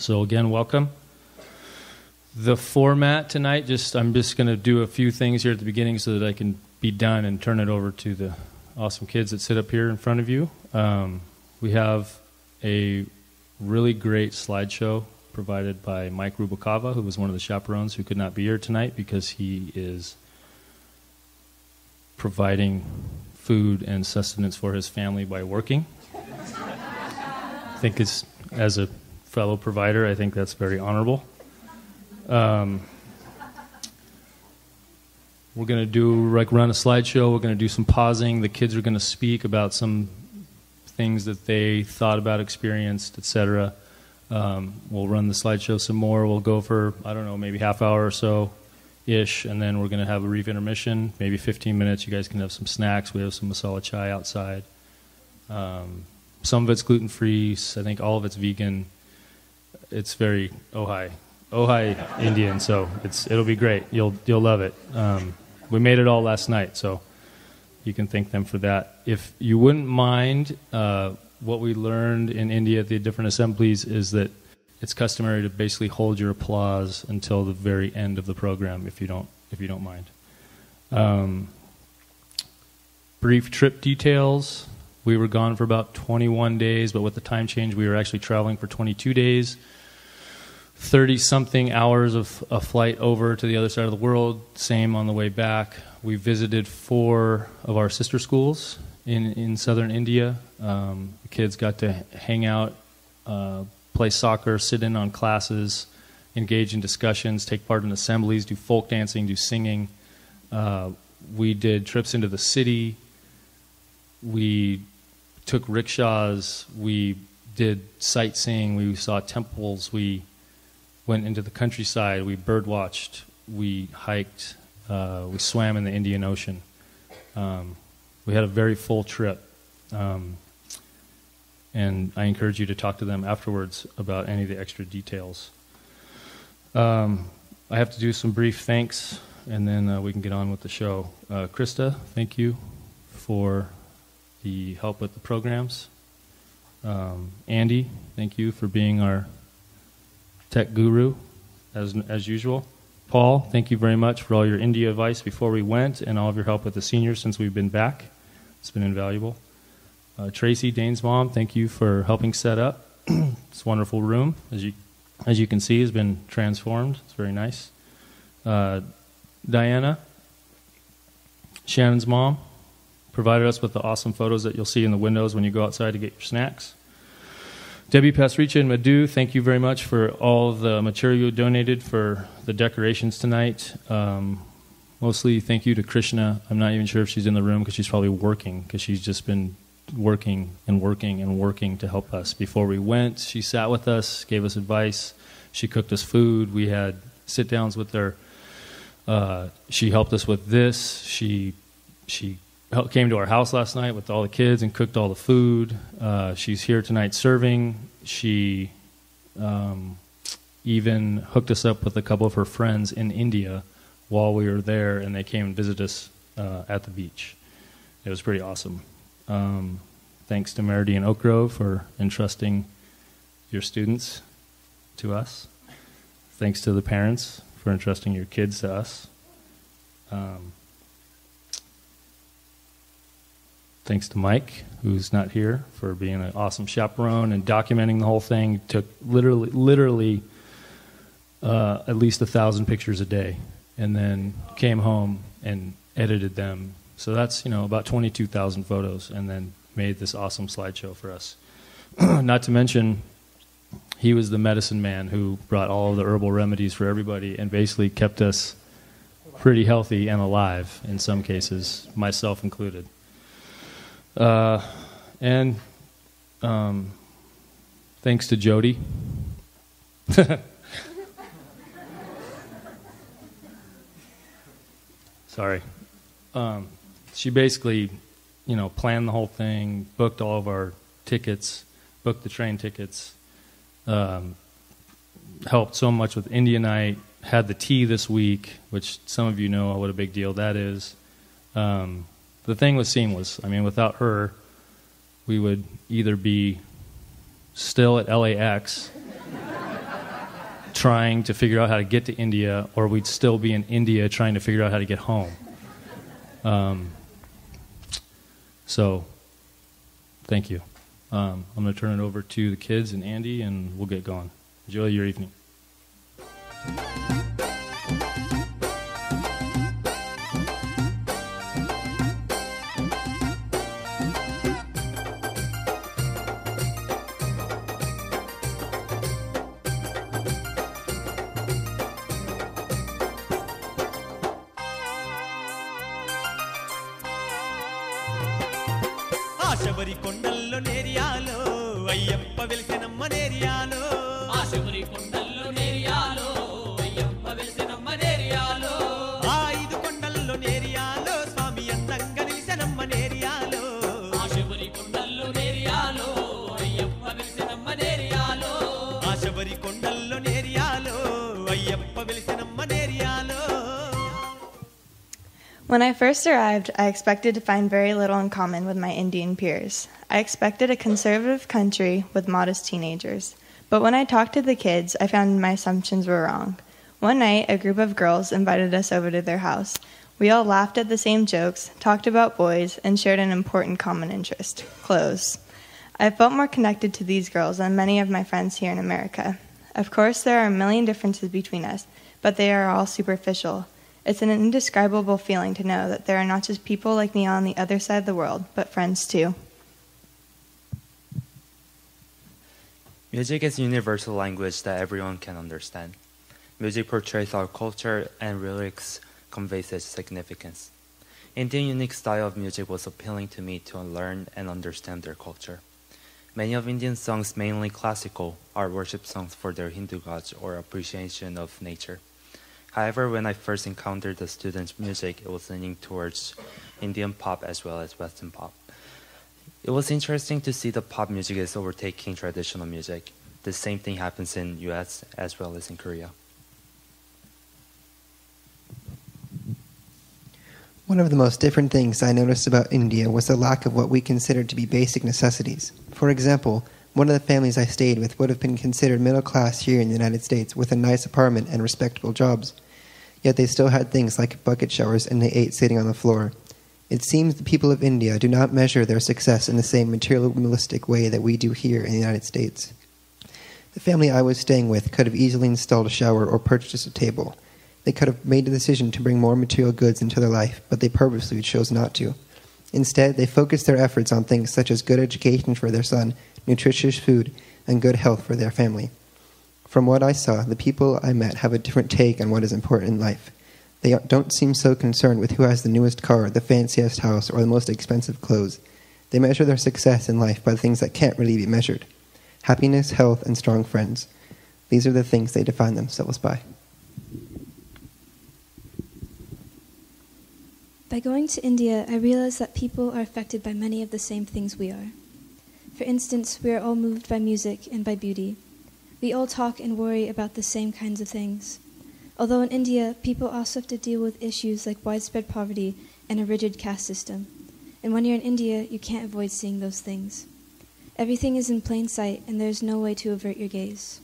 So again, welcome. The format tonight, I'm just going to do a few things here at the beginning so that I can be done and turn it over to the awesome kids that sit up here in front of you. We have a really great slideshow provided by Mike Rubacava, who was one of the chaperones who could not be here tonight because he is providing food and sustenance for his family by working. I think as a fellow provider, I think that's very honorable. We're going to run a slideshow. We're going to do some pausing. The kids are going to speak about some things that they thought about, experienced, etc. We'll run the slideshow some more. We'll go for, maybe half hour or so-ish, and then we're going to have a brief intermission, maybe 15 minutes. You guys can have some snacks. We have some masala chai outside. Some of it's gluten-free. I think all of it's vegan. It's very Ojai Indian, so it'll be great. You'll love it. We made it all last night, so you can thank them for that. If you wouldn't mind, what we learned in India at the different assemblies is that it's customary to basically hold your applause until the very end of the program, if you don't mind. Brief trip details. We were gone for about 21 days, but with the time change, we were actually traveling for 22 days. 30-something hours of a flight over to the other side of the world, same on the way back. We visited 4 of our sister schools in southern India. The kids got to hang out, play soccer, sit in on classes, engage in discussions, take part in assemblies, do folk dancing, do singing. We did trips into the city. We took rickshaws. We did sightseeing. We saw temples. We went into the countryside, we bird watched, we hiked, we swam in the Indian Ocean. We had a very full trip, and I encourage you to talk to them afterwards about any of the extra details. I have to do some brief thanks, and then we can get on with the show. Krista, thank you for the help with the programs. Andy, thank you for being our tech guru, as usual. Paul, thank you very much for all your India advice before we went and all of your help with the seniors since we've been back. It's been invaluable. Tracy, Dane's mom, thank you for helping set up. It's a wonderful room. As you can see, has been transformed. It's very nice. Diana, Shannon's mom, provided us with the awesome photos that you'll see in the windows when you go outside to get your snacks. Debbie Pasricha and Madhu, thank you very much for all the material you donated for the decorations tonight. Mostly thank you to Krishna. I'm not even sure if she's in the room because she's probably working, because she's just been working and working and working to help us. Before we went, she sat with us, gave us advice. She cooked us food. We had sit-downs with her. She helped us with this. She came to our house last night with all the kids and cooked all the food. She's here tonight serving. She even hooked us up with a couple of her friends in India while we were there, and they came and visited us at the beach. It was pretty awesome. Thanks to Meredy and Oak Grove for entrusting your students to us. Thanks to the parents for entrusting your kids to us. Thanks to Mike, who's not here, for being an awesome chaperone and documenting the whole thing. It took literally at least 1,000 pictures a day, and then came home and edited them. So that's about 22,000 photos, and then made this awesome slideshow for us. Not to mention, he was the medicine man who brought all of the herbal remedies for everybody and basically kept us pretty healthy and alive in some cases, myself included. And thanks to Jody. Sorry. She basically, planned the whole thing, booked all of our tickets, booked the train tickets, helped so much with India night, had the tea this week, which some of you know what a big deal that is. The thing was seamless. I mean, without her, we would either be still at LAX trying to figure out how to get to India, or we'd still be in India trying to figure out how to get home. So, thank you. I'm going to turn it over to the kids and Andy, and we'll get going. Enjoy your evening. ఆశబరి కొండల్లో నేరియాలో అయ్యప్ప వెలిసినమ్మ నేరియాలో ఆశబరి కొండల్లో నేరియాలో అయ్యప్ప వెలిసినమ్మ నేరియాలో ఆ ఐదు కొండల్లో నేరియాలో స్వామి అందంగా నిలిసినమ్మ నేరియాలో ఆశబరి కొండల్లో నేరియాలో అయ్యప్ప వెలిసినమ్మ నేరియాలో ఆశబరి కొండల్లో నేరియాలో Ayyappa వెలిసినమ్మ నేరియాలో. When I first arrived, I expected to find very little in common with my Indian peers. I expected a conservative country with modest teenagers. But when I talked to the kids, I found my assumptions were wrong. One night, a group of girls invited us over to their house. We all laughed at the same jokes, talked about boys, and shared an important common interest: clothes. I felt more connected to these girls than many of my friends here in America. Of course, there are a million differences between us, but they are all superficial. It's an indescribable feeling to know that there are not just people like me on the other side of the world, but friends too. Music is a universal language that everyone can understand. Music portrays our culture, and lyrics conveys its significance. Indian unique style of music was appealing to me to learn and understand their culture. Many of Indian songs, mainly classical, are worship songs for their Hindu gods or appreciation of nature. However, when I first encountered the students' music, it was leaning towards Indian pop as well as Western pop. It was interesting to see the pop music is overtaking traditional music. The same thing happens in US as well as in Korea. One of the most different things I noticed about India was the lack of what we considered to be basic necessities. For example, one of the families I stayed with would have been considered middle class here in the United States with a nice apartment and respectable jobs. Yet they still had things like bucket showers and they ate sitting on the floor. It seems the people of India do not measure their success in the same materialistic way that we do here in the United States. The family I was staying with could have easily installed a shower or purchased a table. They could have made the decision to bring more material goods into their life, but they purposely chose not to. Instead, they focused their efforts on things such as good education for their son, nutritious food, and good health for their family. From what I saw, the people I met have a different take on what is important in life. They don't seem so concerned with who has the newest car, the fanciest house, or the most expensive clothes. They measure their success in life by the things that can't really be measured: happiness, health, and strong friends. These are the things they define themselves by. By going to India, I realized that people are affected by many of the same things we are. For instance, we are all moved by music and by beauty. We all talk and worry about the same kinds of things. Although in India, people also have to deal with issues like widespread poverty and a rigid caste system. And when you're in India, you can't avoid seeing those things. Everything is in plain sight, and there's no way to avert your gaze.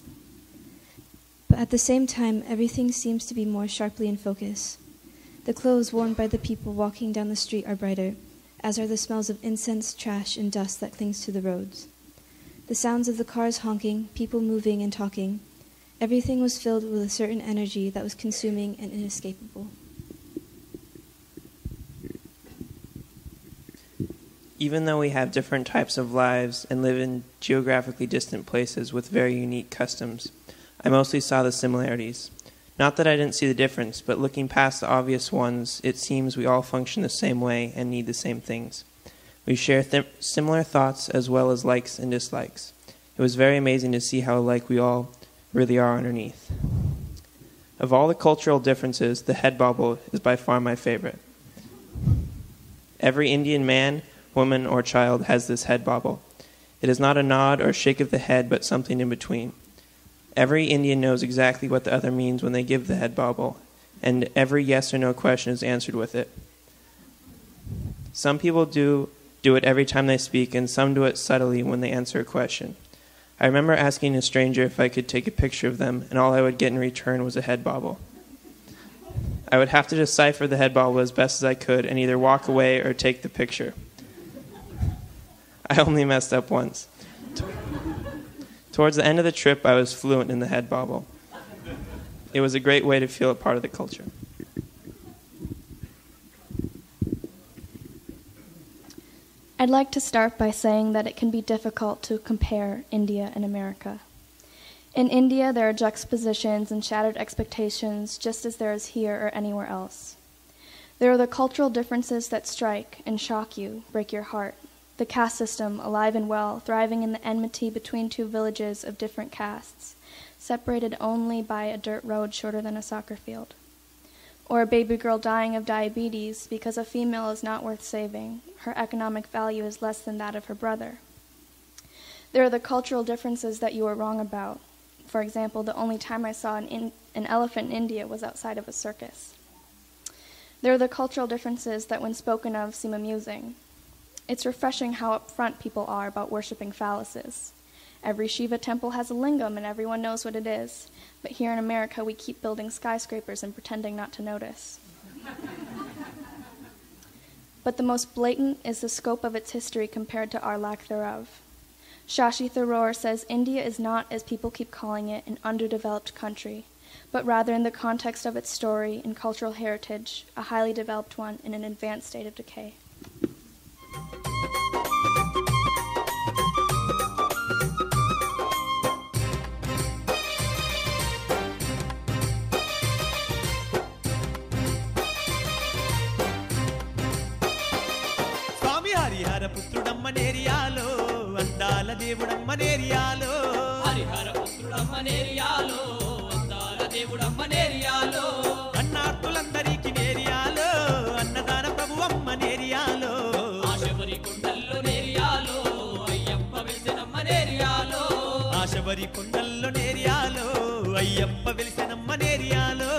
But at the same time, everything seems to be more sharply in focus. The clothes worn by the people walking down the street are brighter, as are the smells of incense, trash, and dust that clings to the roads. The sounds of the cars honking, people moving and talking, everything was filled with a certain energy that was consuming and inescapable. Even though we have different types of lives and live in geographically distant places with very unique customs, I mostly saw the similarities. Not that I didn't see the difference, but looking past the obvious ones, it seems we all function the same way and need the same things. We share similar thoughts as well as likes and dislikes. It was very amazing to see how alike we all really are underneath. Of all the cultural differences, the head bobble is by far my favorite. Every Indian man, woman, or child has this head bobble. It is not a nod or shake of the head, but something in between. Every Indian knows exactly what the other means when they give the head bobble, and every yes or no question is answered with it. Some people do it every time they speak, and some do it subtly when they answer a question. I remember asking a stranger if I could take a picture of them, and all I would get in return was a head bobble. I would have to decipher the head bobble as best as I could and either walk away or take the picture. I only messed up once. Towards the end of the trip, I was fluent in the head bobble. It was a great way to feel a part of the culture. I'd like to start by saying that it can be difficult to compare India and America. In India, there are juxtapositions and shattered expectations just as there is here or anywhere else. There are the cultural differences that strike and shock you, break your heart. The caste system, alive and well, thriving in the enmity between two villages of different castes, separated only by a dirt road shorter than a soccer field. Or a baby girl dying of diabetes because a female is not worth saving. Her economic value is less than that of her brother. There are the cultural differences that you are wrong about. For example, the only time I saw an elephant in India was outside of a circus. There are the cultural differences that when spoken of seem amusing. It's refreshing how upfront people are about worshiping phalluses. Every Shiva temple has a lingam and everyone knows what it is. But here in America, we keep building skyscrapers and pretending not to notice. But the most blatant is the scope of its history compared to our lack thereof. Shashi Tharoor says India is not, as people keep calling it, an underdeveloped country, but rather in the context of its story and cultural heritage, a highly developed one in an advanced state of decay. స్వామి హరిహర పుత్రుడమ్మ నేరియాలో అందాల దేవుడమ్మ నేరియాలో హరిహర పుత్రుడమ్మ నేరియాలో అందాల దేవుడమ్మ నేరియాలో అన్నార్తులందరికీ నేరియాలో అన్నదాన ప్రభువమ్మ నేరియాలో ఆశబరి కొండల్లో నేరియాలో అయ్యప్ప వెలిసెనమ్మ నేరియాలో ఆశబరి కొండల్లో నేరియాలో అయ్యప్ప వెలిసెనమ్మ నేరియాలో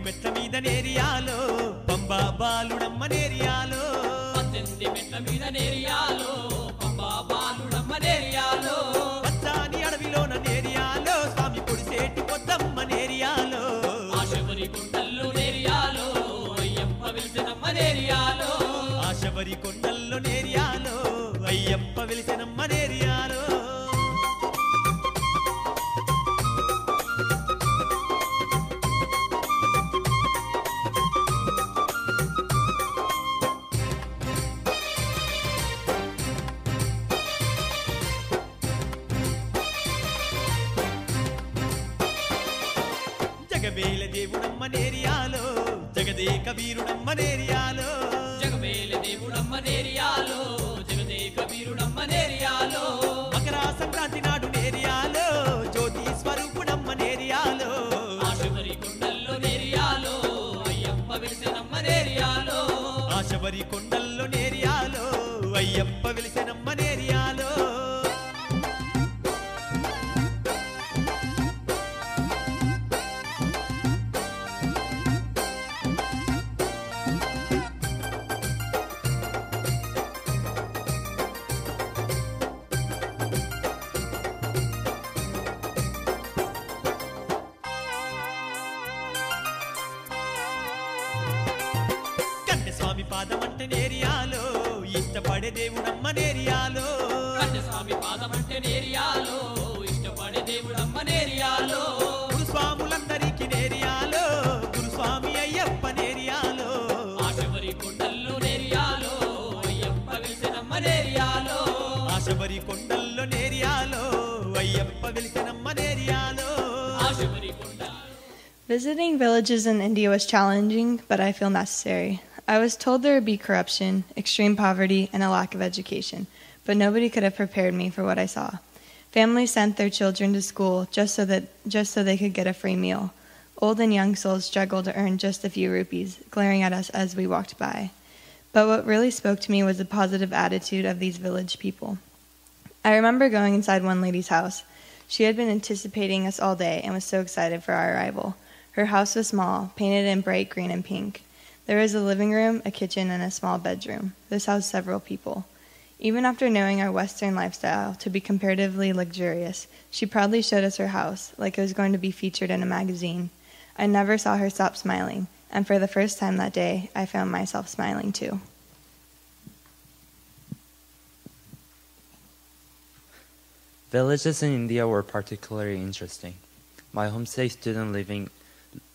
మెట్ల మీద నేరియాలో పంబా బాలుడమ్మ నేరియాలో 18 మెట్ల మీద నేరియాలో పంబా బాలుడమ్మ నేరియాలో పచ్చాని అడవిలోన నేరియాలో స్వామి పొడిసేటి పొద్దమ్మ నేరియాలో ఆశబరి కొండల్లో నేరియాలో అయ్యప్ప వెలిసెనమ్మ నేరియాలో ఆశబరి కొండల్లో నేరియాలో అయ్యప్ప వెలిసెనమ్మ నేరియాలో జగమేల దేవుడమ్మ నేరియాలో జగదేక వీరుడమ్మ నేరియాలో జగమేల దేవుడమ్మ నేరియాలో జగదేక వీరుడమ్మ నేరియాలో మకర సంక్రాంతి నాడు నేరియాలో జ్యోతి స్వరూపుడమ్మ నేరియాలో ఆశబరి కొండల్లో నేరియాలో అయ్యప్ప వెలిసెనమ్మ నేరియాలో ఆశబరి కొండల్లో నేరియాలో అయ్యప్ప వెలిసెనమ్మ నేరియాలో స్వామి పాదమంటే నేరియాలో ఇష్టపడే దేవుడమ్మ నేరియాలో స్వామి పాదమంటే నేరియాలో ఇష్టపడే దేవుడమ్మ నేరియాలో గురుస్వాములందరికీ నేరియాలో గురుస్వామి అయ్యప్ప నేరియాలో ఆశబరి కొండల్లో నేరియాలో అయ్యప్ప వెలిసెనమ్మ నేరియాలో ఆశబరి కొండల్లో నేరియాలో అయ్యప్ప వెలిసెనమ్మ నేరియాలో ఆశబరి కొండ. Visiting villages in India was challenging, but I feel necessary. I was told there would be corruption, extreme poverty, and a lack of education, but nobody could have prepared me for what I saw. Families sent their children to school just so they could get a free meal. Old and young souls struggled to earn just a few rupees, glaring at us as we walked by. But what really spoke to me was the positive attitude of these village people. I remember going inside one lady's house. She had been anticipating us all day and was so excited for our arrival. Her house was small, painted in bright green and pink. There was a living room, a kitchen, and a small bedroom. This housed several people. Even after knowing our Western lifestyle to be comparatively luxurious, she proudly showed us her house, like it was going to be featured in a magazine. I never saw her stop smiling, and for the first time that day, I found myself smiling too. Villages in India were particularly interesting. My homestay student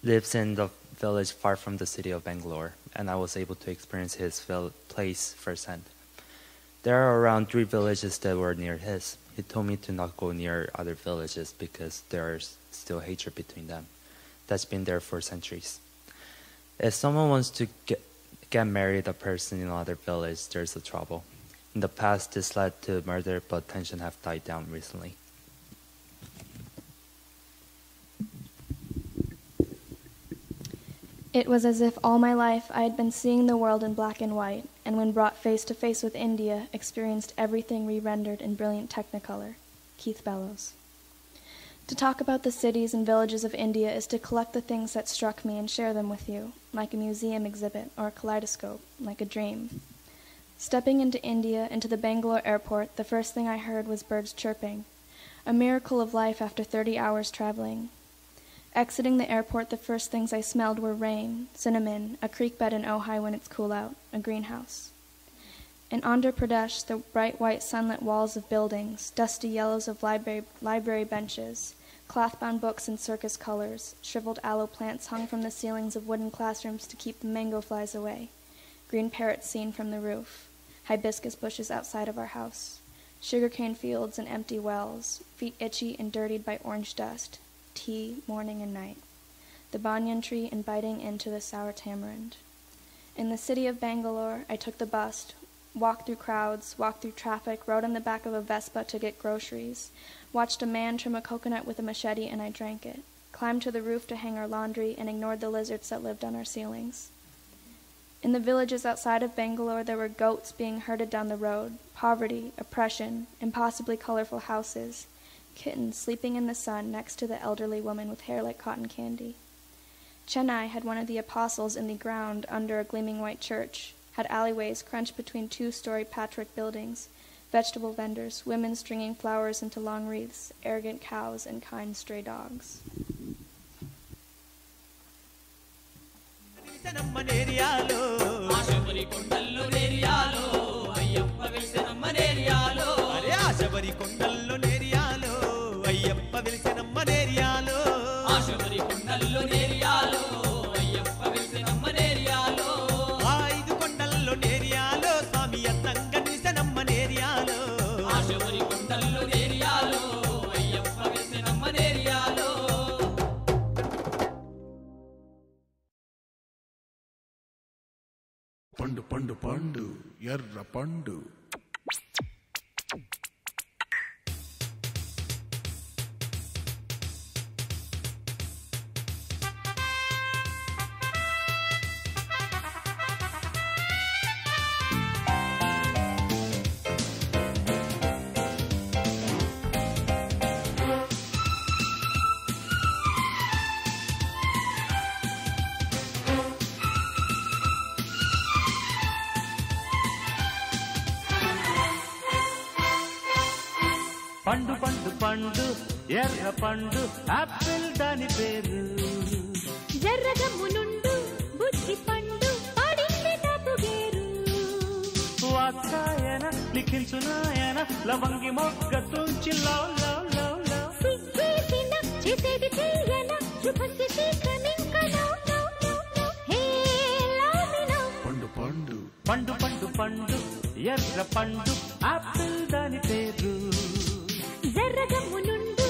lives in the village far from the city of Bangalore, and I was able to experience his place firsthand. There are around 3 villages that were near his. He told me to not go near other villages because there is still hatred between them. That's been there for centuries. If someone wants to get married a person in another village, there's a trouble. In the past, this led to murder, but tension have died down recently. It was as if all my life I had been seeing the world in black and white, and when brought face to face with India, experienced everything re-rendered in brilliant technicolor. Keith Bellows. To talk about the cities and villages of India is to collect the things that struck me and share them with you, like a museum exhibit or a kaleidoscope, like a dream. Stepping into India, into the Bangalore airport, the first thing I heard was birds chirping, a miracle of life after 30 hours traveling. Exiting the airport, the first things I smelled were rain, cinnamon, a creek bed in Ojai when it's cool out, a greenhouse. In Andhra Pradesh, the bright white sunlit walls of buildings, dusty yellows of library benches, cloth-bound books in circus colors, shriveled aloe plants hung from the ceilings of wooden classrooms to keep the mango flies away, green parrots seen from the roof, hibiscus bushes outside of our house, sugarcane fields and empty wells, feet itchy and dirtied by orange dust, tea morning and night, the banyan tree inviting into the sour tamarind. In the city of Bangalore, I took the bus, walked through crowds, walked through traffic, rode on the back of a Vespa to get groceries, watched a man trim a coconut with a machete and I drank it, climbed to the roof to hang our laundry and ignored the lizards that lived on our ceilings. In the villages outside of Bangalore, there were goats being herded down the road, poverty, oppression, impossibly colorful houses, kittens sleeping in the sun next to the elderly woman with hair like cotton candy. Chennai had one of the apostles in the ground under a gleaming white church, had alleyways crunched between 2-story patchwork buildings, vegetable vendors, women stringing flowers into long wreaths, arrogant cows, and kind stray dogs. పండు పండు పండు ఎర్ర పండు పండు పండు పండు ఎర్ర పండు ఆపిల్ దాని పేరు జర్రగమ్మునుండు బుద్ధి పండు పడింది డబ్బుగేరు వాత్సాయన లిఖించునాయన లవంగి మొగ్గ తుంచి లవ్ లవ్ లవ్ లవ్ సిగ్గేసిన చేసేది చెయ్యన శుభస్య శీఘ్రమింక నో నో నో నో హే లవ్ మీ నో పండు పండు పండు పండు పండు ఎర్ర పండు ఆపిల్ దాని పేరు జర్రగమ్మునుండు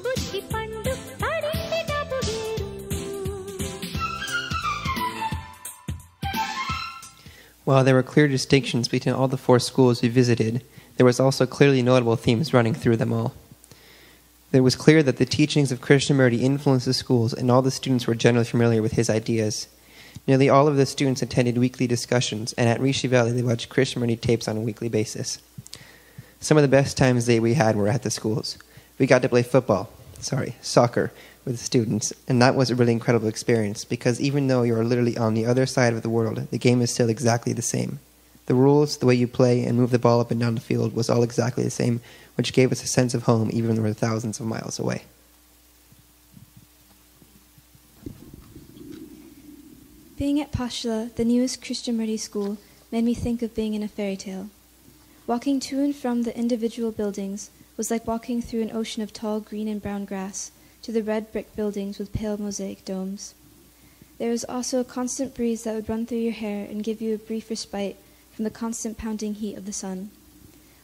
బుద్ధి పండు పడింది డబ్బుగేరు. While there were clear distinctions between all the 4 schools we visited, there was also clearly notable themes running through them all. It was clear that the teachings of Krishnamurti influenced the schools, and all the students were generally familiar with his ideas. Nearly all of the students attended weekly discussions, and at Rishi Valley they watched Krishnamurti tapes on a weekly basis. Some of the best times we had were at the schools. We got to play soccer with students, and that was a really incredible experience, because even though you are literally on the other side of the world, the game is still exactly the same. The rules, the way you play and move the ball up and down the field was all exactly the same, which gave us a sense of home even when we were thousands of miles away. Being at Pashtala, the newest Krishnamurti school, made me think of being in a fairy tale. Walking to and from the individual buildings was like walking through an ocean of tall green and brown grass to the red brick buildings with pale mosaic domes. There was also a constant breeze that would run through your hair and give you a brief respite from the constant pounding heat of the sun.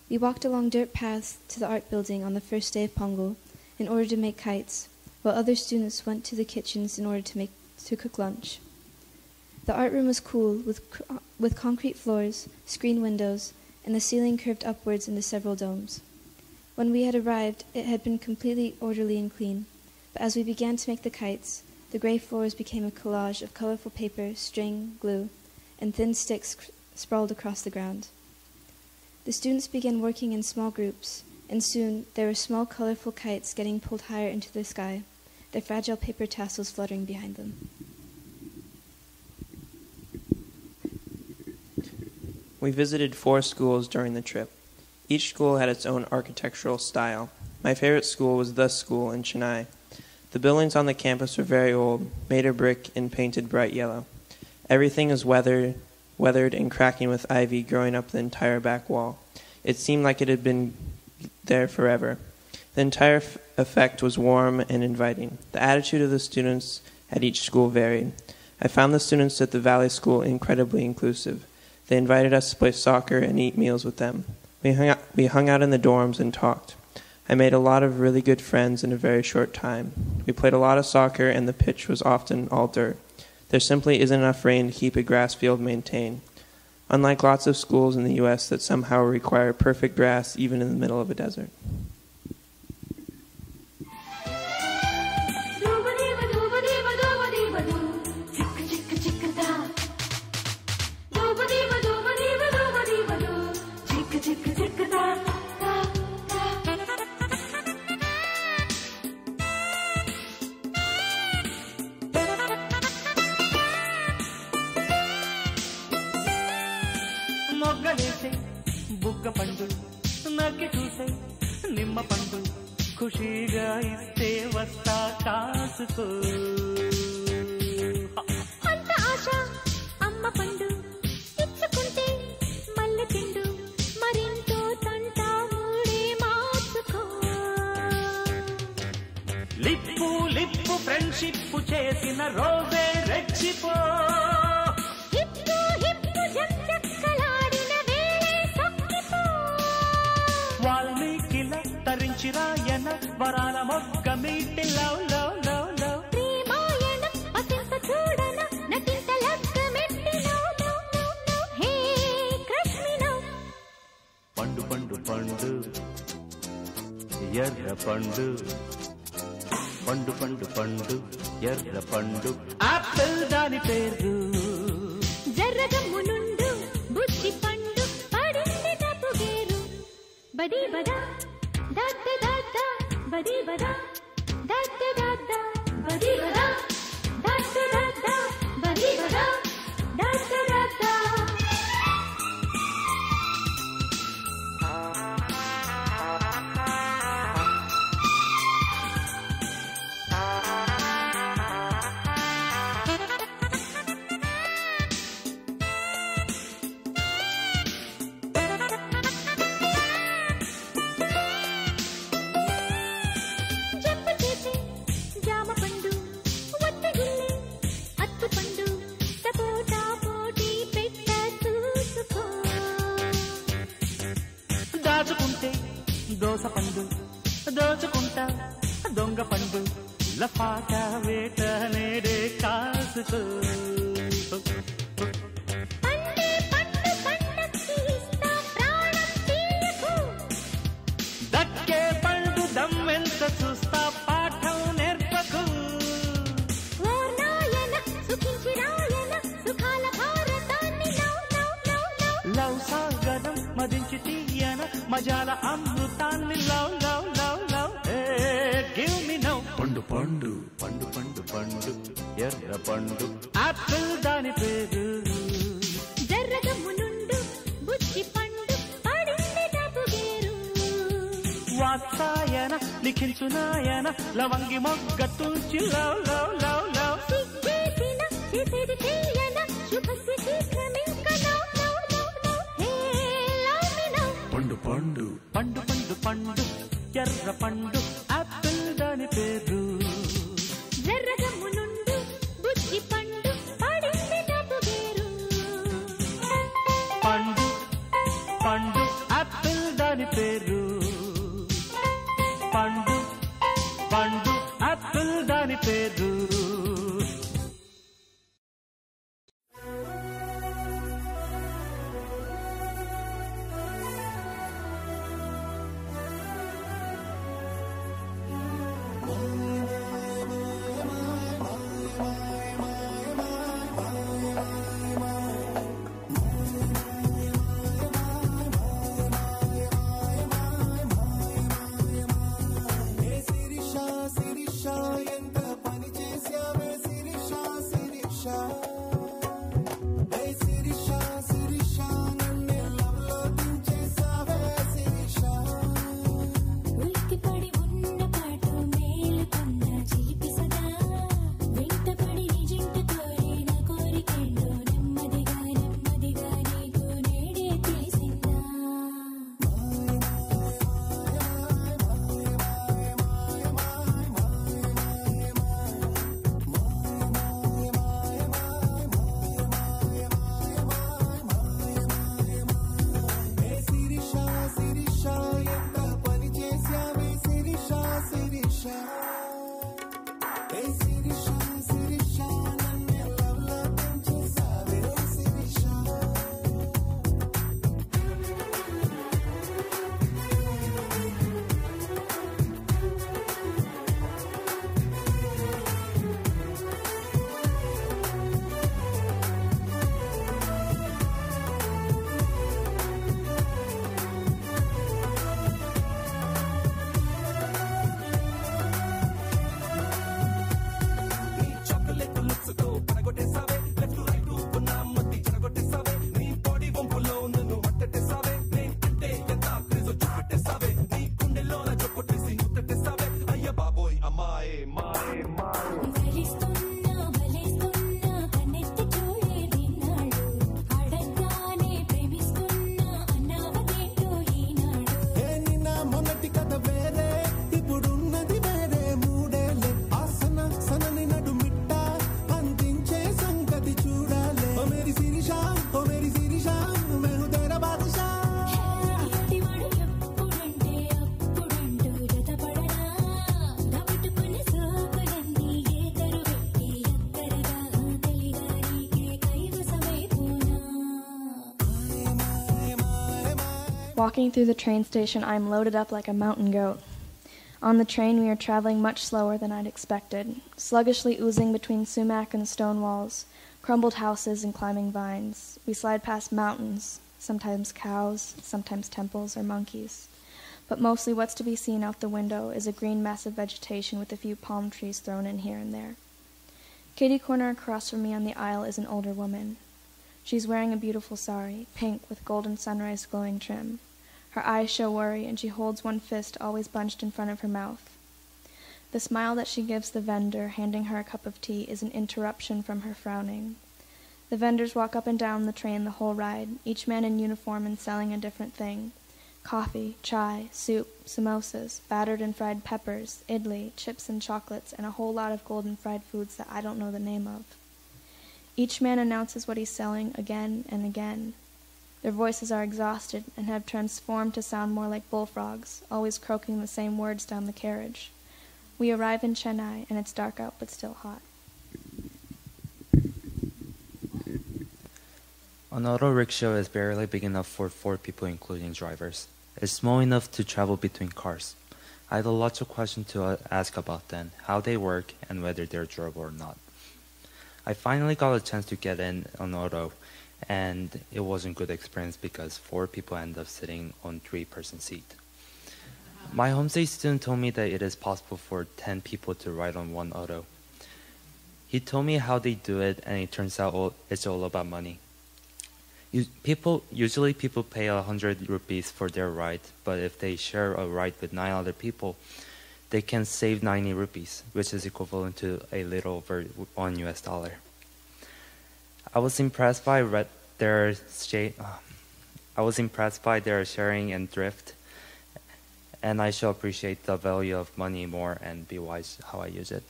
We walked along dirt paths to the art building on the first day of Pongal in order to make kites, while other students went to the kitchens in order to cook lunch. The art room was cool, with concrete floors, screen windows, and the ceiling curved upwards into several domes. When we had arrived, it had been completely orderly and clean, but as we began to make the kites, the gray floors became a collage of colorful paper, string, glue, and thin sticks sprawled across the ground. The students began working in small groups, and soon there were small colorful kites getting pulled higher into the sky, their fragile paper tassels fluttering behind them. We visited 4 schools during the trip. Each school had its own architectural style. My favorite school was the school in Chennai. The buildings on the campus were very old, made of brick and painted bright yellow. Everything was weathered and cracking with ivy growing up the entire back wall. It seemed like it had been there forever. The entire effect was warm and inviting. The attitude of the students at each school varied. I found the students at the Valley School incredibly inclusive. They invited us to play soccer and eat meals with them. We hung out in the dorms and talked. I made a lot of really good friends in a very short time. We played a lot of soccer, and the pitch was often all dirt. There simply isn't enough rain to keep a grass field maintained. Unlike lots of schools in the U.S. that somehow require perfect grass even in the middle of a desert. మొగ్గలేసే బుగ్గ పండు నక్కి చూసే నిమ్మ పండు ఖుషీగా ఇస్తే వస్తా కాసుకో అంత ఆశ అమ్మ పండు ఇచ్చుకుంటే మల్లె పిండు మరింతో తంట మూడే మార్చుకో లిప్పు లిప్పు ఫ్రెండ్షిప్ చేసిన రోజే రెచ్చిపో వాల్మీకిల తరించిరాయన వరాల మొగ్గ మీటి లవ్ లవ్ లవ్ లవ్ ప్రేమాయణ అసింత చూడన నటింత లగ్గమెట్టి love love love love hey కృష్ణినో పండు పండు పండు ఎర్ర పండు పండు పండు పండు ఎర్ర పండు ఆపిల్ దాని పేరు జర్రగమ్మునుండు బుజ్జి పండు పడింది డబ్బు గేరు బడి బడా దద్ద దద్ద బడి బడా దద్ద దద్ద బడి బడా దద్ద దద్ద బడి బడా దద్ద దద్ద దాచుకుంటే దోస పండు దోచుకుంటా దొంగ పండు లపాట వేట నేడే కాసుకో దక్కే పండు దమ్మెంత చూస్తా మజాల అమృతాన్ని love love love love give me now పండు పండు పండు పండు పండు ఎర్ర పండు ఆపిల్ దాని పేరు జర్రగమ్మునుండు బుచ్చి పండు పడింది డబ్బు గేరు వాత్సాయన లిఖించునాయన లవంగి మొగ్గ తుంచి లవ్ లవ్ లవ్ లవ్ సిగ్గేసిన చేసేది చెయ్యన శుభస్య శీఘ్రమింక now now now now hey love me now పండు పండు పండు పండు పండు ఎర్ర పండు ఆపిల్ దాని పేరు జర్రగమ్మునుండు బుచ్చి పండు పడింది డబ్బు గేరు పండు పండు ఆపిల్ దాని పేరు పండు పండు ఆపిల్ దాని పేరు ఉలిక్కిపడి ఉన్న పాటు మేలుకొన్న చిలిపి సదా వెంటపడి నీ జంట కోరిన కోరికెండు నెమ్మదిగా నెమ్మదిగా నీకు నేడే తెలిసిందా భరిస్తున్నా భలేస్తున్నా కన్నెత్తి చూడేది నాడు అడగ్గానే ప్రేమిస్తున్నా అన్నావదేంటో ఈనాడు మొన్నటి కథ వేరే ఇప్పుడున్నది వేరే మూడేలే ఆసన సనని నడుమిట్ట అందించే సంగతి చూడాలే ఓ మేరీ శిరీషా మేము తెర బాదుషా ఇటివాడు ఎప్పుడంటే అప్పుడంటూ జతపడనా దవిటుకుని సోకులన్నీ ఏకరు పెట్టి ఎక్కరగా తెలిగా నీకే కైవసమైపోనా Walking through the train station, I am loaded up like a mountain goat. On the train, we are traveling much slower than I'd expected, sluggishly oozing between sumac and stone walls, crumbled houses and climbing vines. We slide past mountains, sometimes cows, sometimes temples or monkeys. But mostly what's to be seen out the window is a green mass of vegetation with a few palm trees thrown in here and there. Kitty corner across from me on the aisle is an older woman. She's wearing a beautiful sari, pink with golden sunrise glowing trim. Her eyes show worry, and she holds one fist always bunched in front of her mouth. The smile that she gives the vendor, handing her a cup of tea, is an interruption from her frowning. The vendors walk up and down the train the whole ride, each man in uniform and selling a different thing. Coffee, chai, soup, samosas, battered and fried peppers, idli, chips and chocolates, and a whole lot of golden fried foods that I don't know the name of. Each man announces what he's selling again and again. Their voices are exhausted and have transformed to sound more like bullfrogs, always croaking the same words down the carriage. We arrive in Chennai, and it's dark out but still hot. An auto rickshaw is barely big enough for 4 people including drivers. It's small enough to travel between cars. I had lots of questions to ask about them, how they work, and whether they're durable or not. I finally got a chance to get in an auto, and it wasn't a good experience because 4 people end up sitting on 3-person seat. My homestay student told me that it is possible for 10 people to ride on one auto. He told me how they do it, and it turns out it's all about money. Usually people pay 100 rupees for their ride, but if they share a ride with 9 other people, they can save 90 rupees, which is equivalent to a little over $1. I was impressed by their sharing and thrift, and I shall appreciate the value of money more and be wise how I use it.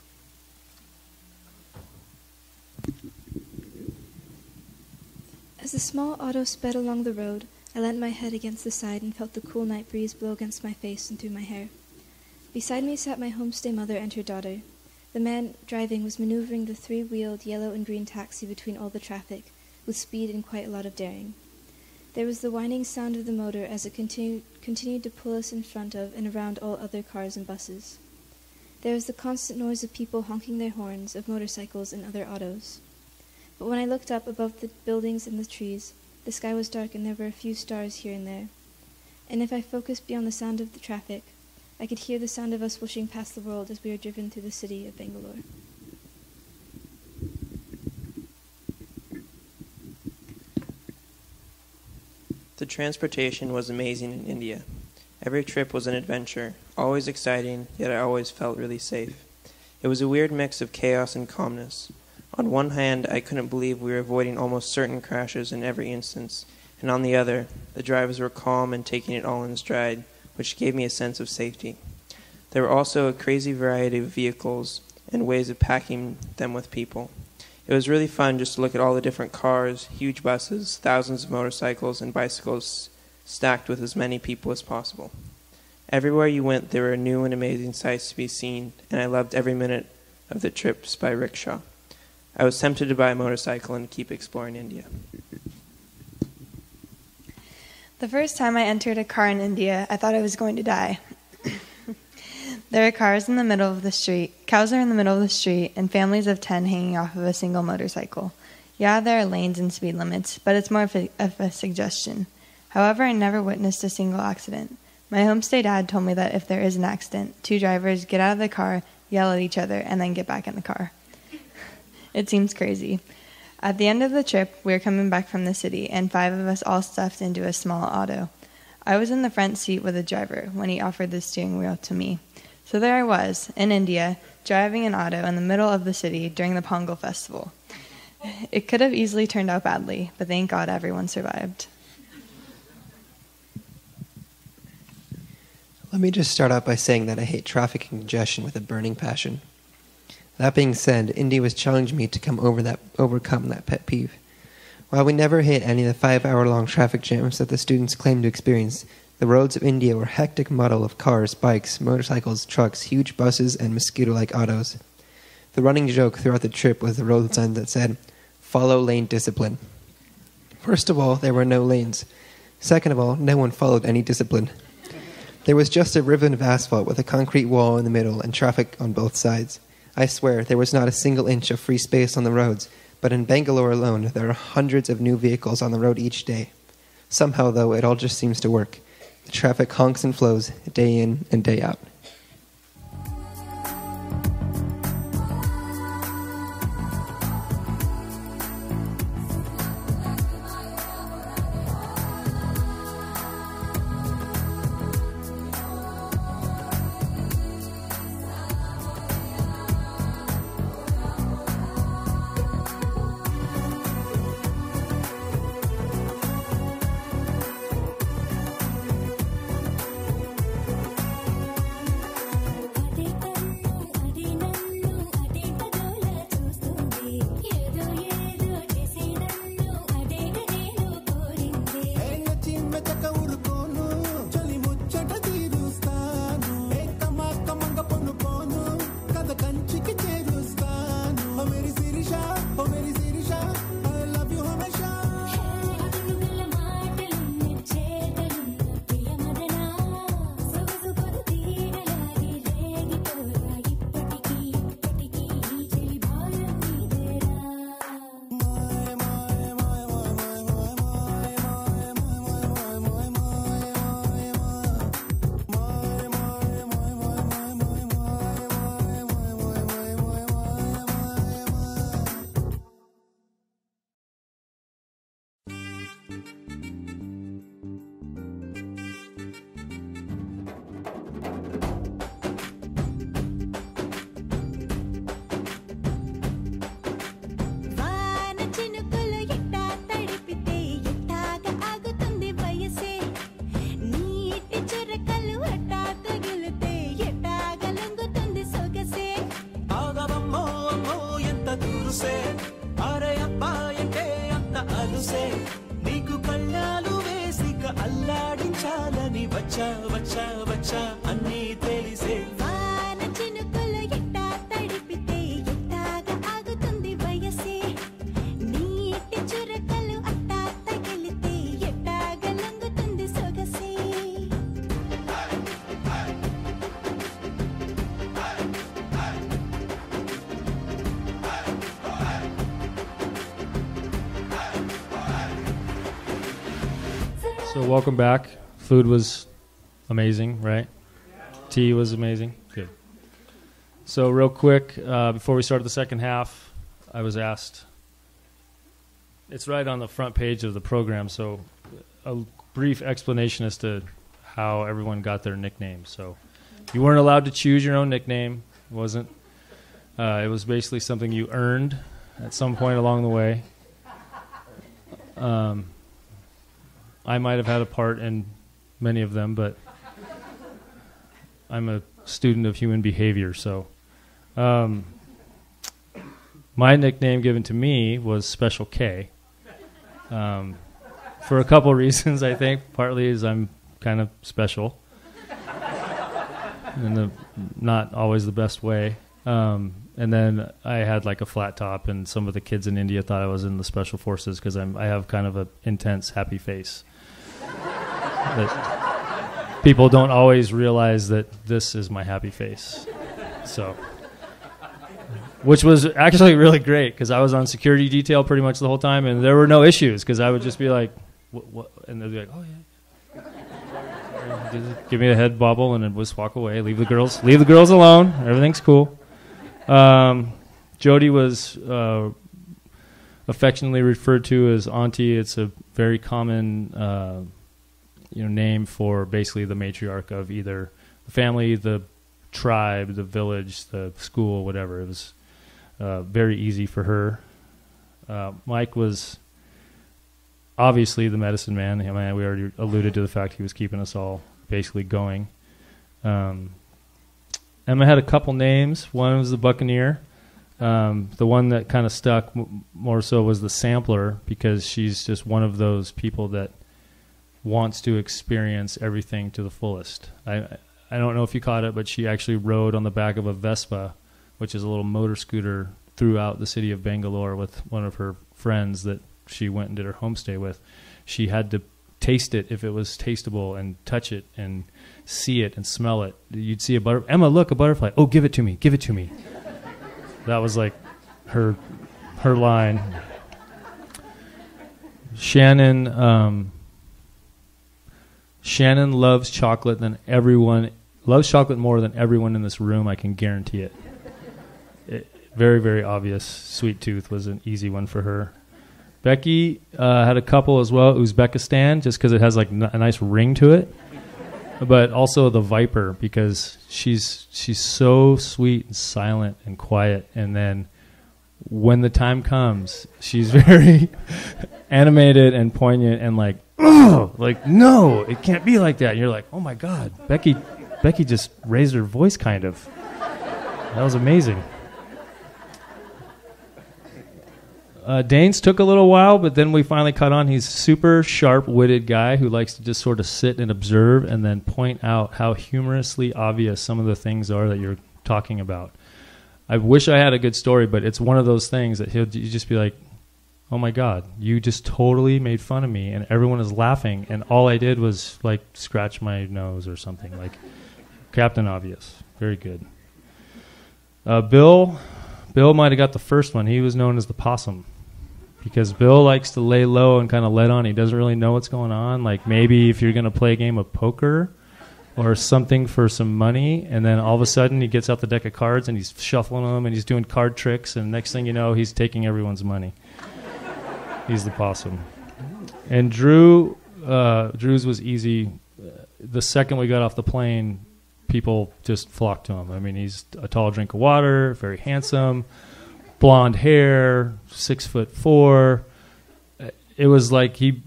As the small auto sped along the road, I leant my head against the side and felt the cool night breeze blow against my face and through my hair. Beside me sat my homestay mother and her daughter. The man driving was maneuvering the 3-wheeled yellow and green taxi between all the traffic, with speed and quite a lot of daring. There was the whining sound of the motor as it continued to pull us in front of and around all other cars and buses. There was the constant noise of people honking their horns, of motorcycles and other autos. But when I looked up above the buildings and the trees, the sky was dark and there were a few stars here and there. And if I focused beyond the sound of the traffic, I could hear the sound of us whooshing past the world as we were driven through the city of Bangalore. The transportation was amazing in India. Every trip was an adventure, always exciting, yet I always felt really safe. It was a weird mix of chaos and calmness. On one hand, I couldn't believe we were avoiding almost certain crashes in every instance, and on the other, the drivers were calm and taking it all in stride, which gave me a sense of safety. There were also a crazy variety of vehicles and ways of packing them with people. It was really fun just to look at all the different cars, huge buses, thousands of motorcycles and bicycles stacked with as many people as possible. Everywhere you went, there were new and amazing sights to be seen, and I loved every minute of the trips by rickshaw. I was tempted to buy a motorcycle and keep exploring India. The first time I entered a car in India, I thought I was going to die. There are cars in the middle of the street, cows are in the middle of the street, and families of 10 hanging off of a single motorcycle. Yeah, there are lanes and speed limits, but it's more of a suggestion. However, I never witnessed a single accident. My homestay dad told me that if there is an accident, 2 drivers get out of the car, yell at each other, and then get back in the car. It seems crazy. At the end of the trip, we were coming back from the city, and 5 of us all stuffed into a small auto. I was in the front seat with the driver when he offered the steering wheel to me. So there I was, in India, driving an auto in the middle of the city during the Pongal festival. It could have easily turned out badly, but thank God everyone survived. Let me just start out by saying that I hate traffic and congestion with a burning passion. That being said, India was challenging me to overcome that pet peeve. While we never hit any of the 5-hour-long traffic jams that the students claimed to experience, the roads of India were a hectic muddle of cars, bikes, motorcycles, trucks, huge buses, and mosquito-like autos. The running joke throughout the trip was the road sign that said, "Follow lane discipline." First of all, there were no lanes. Second of all, no one followed any discipline. There was just a ribbon of asphalt with a concrete wall in the middle and traffic on both sides. I swear, there was not a single inch of free space on the roads, but in Bangalore alone, there are hundreds of new vehicles on the road each day. Somehow, though, it all just seems to work. The traffic honks and flows, day in and day out. వచ్చా వచ్చా వచ్చా అన్నీ తెలిసే వాన చినుకులు ఎట్టా తడిపితే ఎట్టాగా ఆగుతుంది వయసే నీటి చురకలు అట్టా తగిలితే ఎట్టాగా లంగుతుంది సొగసే So welcome back. Food was amazing, right? Tea was amazing. Good. So real quick, before we start the second half, I was asked. It's right on the front page of the program. So a brief explanation as to how everyone got their nicknames. So you weren't allowed to choose your own nickname. It wasn't. It was basically something you earned at some point along the way. I might have had a part in many of them, but I'm a student of human behavior. So my nickname given to me was Special K. For a couple reasons, I think. Partly is I'm kind of special in not always the best way. And then I had like a flat top, and some of the kids in India thought I was in the special forces because I have kind of an intense, happy face. That people don't always realize that this is my happy face. So, which was actually really great because I was on security detail pretty much the whole time, and there were no issues because I would just be like, what? And they'd be like, oh yeah. Give me a head bobble and then just walk away. Leave the girls alone. Everything's cool. Jody was affectionately referred to as Auntie. It's a very common name for basically the matriarch of either the family, the tribe, the village, the school, whatever. It was very easy for her. Mike was obviously the medicine man. I mean, we already alluded to the fact he was keeping us all basically going. Emma had a couple names. One was the Buccaneer. The one that kind of stuck more so was the Sampler because she's just one of those people that wants to experience everything to the fullest. I don't know if you caught it, but she actually rode on the back of a Vespa, which is a little motor scooter, throughout the city of Bangalore with one of her friends that she went and did her homestay with. She had to taste it if it was tasteable and touch it and see it and smell it. You'd see a butterfly. Emma, look, a butterfly. Oh, give it to me. Give it to me. That was like her line. Shannon loves chocolate more than everyone in this room. I can guarantee it. Very, very obvious. Sweet tooth was an easy one for her. Becky had a couple as well. Uzbekistan, just because it has like a nice ring to it. But also the Viper, because she's so sweet and silent and quiet. And then when the time comes, she's very animated and poignant and like, oh, like, no, it can't be like that. And you're like, oh my God, Becky just raised her voice kind of. That was amazing. Danes took a little while, but then we finally caught on. He's a super sharp-witted guy who likes to just sort of sit and observe and then point out how humorously obvious some of the things are that you're talking about. I wish I had a good story, but it's one of those things that you just be like, oh my God, you just totally made fun of me, and everyone is laughing, and all I did was like scratch my nose or something. Like Captain Obvious. Very good. Bill might have got the first one. He was known as the Possum because Bill likes to lay low and kind of let on. He doesn't really know what's going on. Like maybe if you're going to play a game of poker or something for some money, and then all of a sudden he gets out the deck of cards and he's shuffling them and he's doing card tricks, and next thing you know, he's taking everyone's money. He's the Possum. And Drew's was easy. The second we got off the plane, people just flocked to him. I mean, he's a tall drink of water, very handsome, blonde hair, 6'4". It was like he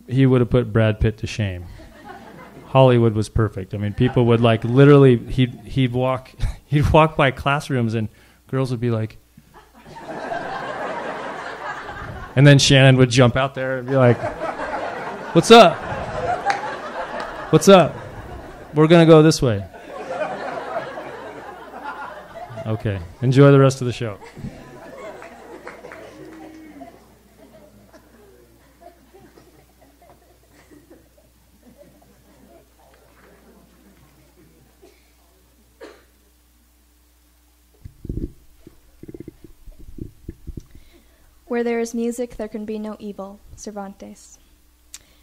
would have put Brad Pitt to shame. Hollywood was perfect. I mean, people would like literally he'd walk by classrooms and girls would be like, and then Shannon would jump out there and be like, "What's up? What's up?" We're going to go this way. Okay. Enjoy the rest of the show. Where there is music, there can be no evil. Cervantes.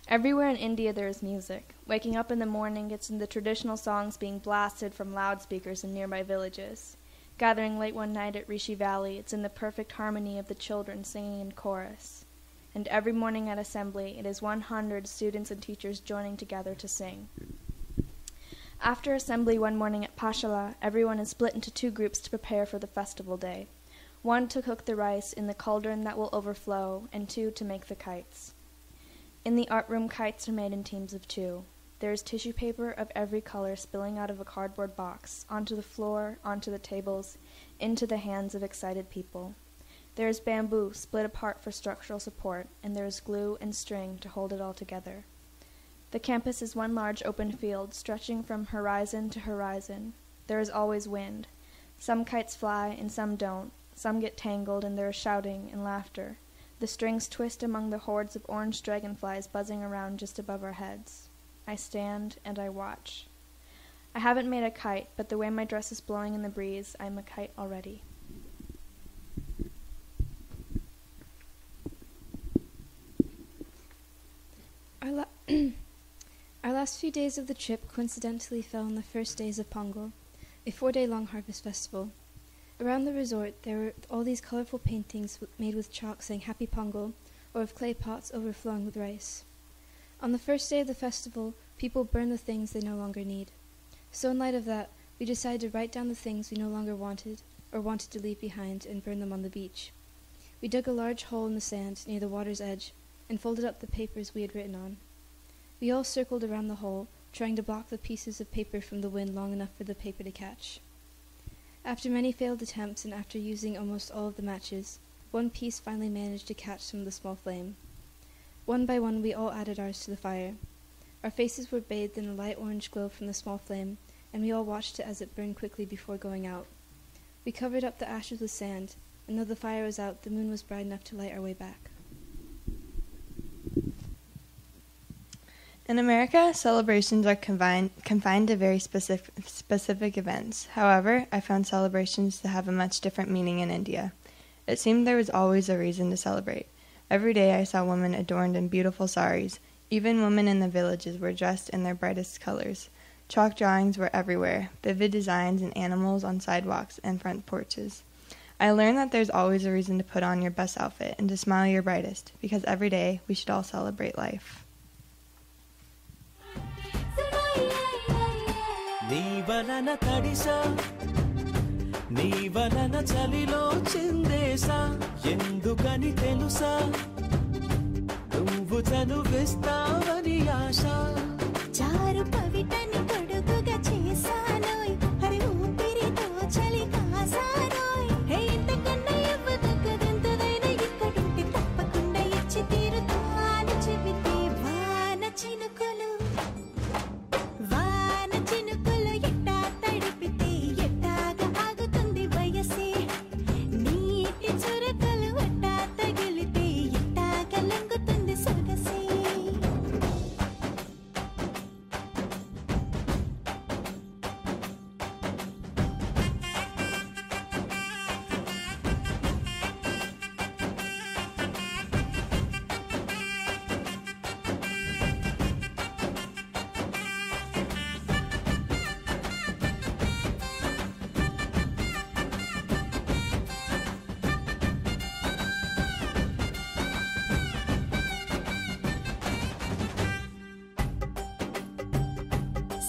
Everywhere in India there is music. Waking up in the morning, it's in the traditional songs being blasted from loudspeakers in nearby villages. Gathering late one night at Rishi Valley, it's in the perfect harmony of the children singing in chorus. And every morning at assembly, it is 100 students and teachers joining together to sing. After assembly one morning at Pashala, everyone is split into 2 groups to prepare for the festival day. 1 to cook the rice in the cauldron that will overflow, and 2 to make the kites. In the art room, kites are made in teams of 2. There is tissue paper of every color spilling out of a cardboard box, onto the floor, onto the tables, into the hands of excited people. There is bamboo split apart for structural support, and there is glue and string to hold it all together. The campus is one large open field, stretching from horizon to horizon. There is always wind. Some kites fly and some don't. Some get tangled, and there is shouting and laughter. The strings twist among the hordes of orange dragonflies buzzing around just above our heads. I stand and I watch. I haven't made a kite, but the way my dress is blowing in the breeze, I am a kite already. Our last few days of the trip coincidentally fell on the first days of Pongal, a 4-day-long harvest festival. Around the resort, there were all these colorful paintings made with chalk saying Happy Pongal, or of clay pots overflowing with rice. On the first day of the festival, people burn the things they no longer need. So in light of that, we decided to write down the things we no longer wanted, or wanted to leave behind, and burn them on the beach. We dug a large hole in the sand near the water's edge, and folded up the papers we had written on. We all circled around the hole, trying to block the pieces of paper from the wind long enough for the paper to catch. After many failed attempts and after using almost all of the matches, one piece finally managed to catch some of the small flame. One by one we all added ours to the fire. Our faces were bathed in a light orange glow from the small flame, and we all watched it as it burned quickly before going out. We covered up the ashes with sand, and though the fire was out, the moon was bright enough to light our way back. In America, celebrations are confined to very specific events. However, I found celebrations to have a much different meaning in India. It seemed there was always a reason to celebrate. Every day I saw women adorned in beautiful saris. Even women in the villages were dressed in their brightest colors. Chalk drawings were everywhere, vivid designs and animals on sidewalks and front porches. I learned that there's always a reason to put on your best outfit and to smile your brightest, because every day we should all celebrate life. నీ వలన తడిసా నీ వలన చలిలో చిందేసా ఎందుకని తెలుసా నువ్వు చనువిస్తావని ఆశ చారు పవిటని పొడుగుగా చేశానోయ్ హరి ఊపిరితో చలి కాసానోయ్ హే ఇంతకన్నా ఇవ్వదు కదెంతదైనా ఇక్కడుంటే తప్పకుండా ఇచ్చి తీరుతాను చెబితే వాన చినుకులు ఎట్టా తడిపితే ఎట్టాగా ఆగుతుంది వయసే నీటి చురకలు ఎట్టా తగిలితే ఎట్టాగా లొంగుతుంది సొగసే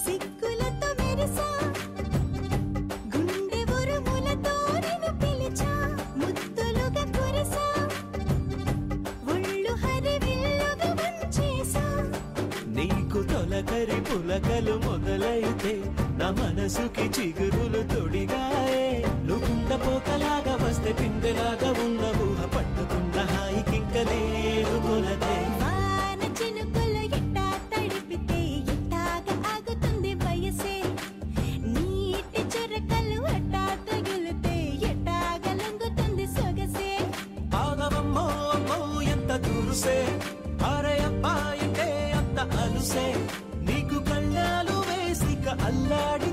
సిగ్గులతో మెరిసా గుండె ఉరుములతో నిన్ను పిలిచా ముద్దులుగా కురిసా ఒళ్ళు హరివిల్లుగా వంచేసా నీకు తొలకరి పులకలు మొదలైతే నా మనసుకి చిగురులు తొడిగాయే నువ్వుండ పోకలాగా వస్తే పిందెలాగా ఉన్న ఊహ పట్టుకున్న హాయికింక లేదు కొలతే వాన చినుకులు ఎట్టా తడిపితే ఎట్టాగా ఆగుతుంది వయసే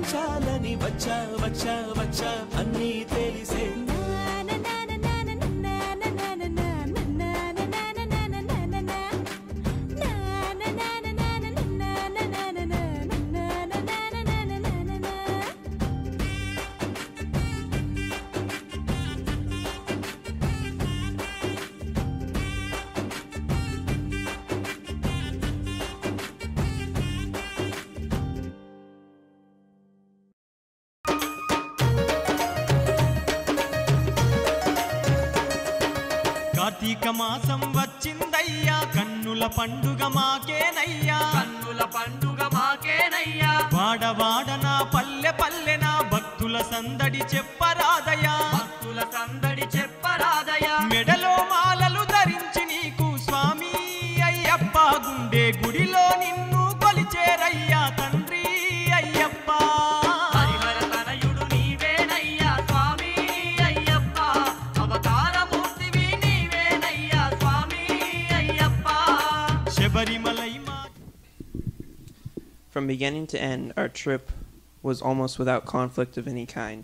పంచాలని వచ్చా వచ్చా వచ్చా అన్నీ తెలిసే కార్తీక మాసం వచ్చిందయ్యా కన్నుల పండుగ మాకేనయ్యా కన్నుల పండుగ మాకేనయ్యా వాడవాడ నా పల్లె పల్లె నా భక్తుల సందడి చెప్పరాదయ్యా భక్తుల సందడి చెప్పరాదయ్యా మెడలో మాలలు ధరించి నీకు స్వామి అయ్యప్ప గుండె గుడిలో నిన్ను కొలిచేరయ్యా తండ్రి అయ్యప్ప హరిహర తనయుడు నీవేనయ్యా స్వామి అయ్యప్ప అవతారమూర్తివి నీవేనయ్యా స్వామి Ayyappa Sabarimalai From beginning to end, our trip was almost without conflict of any kind.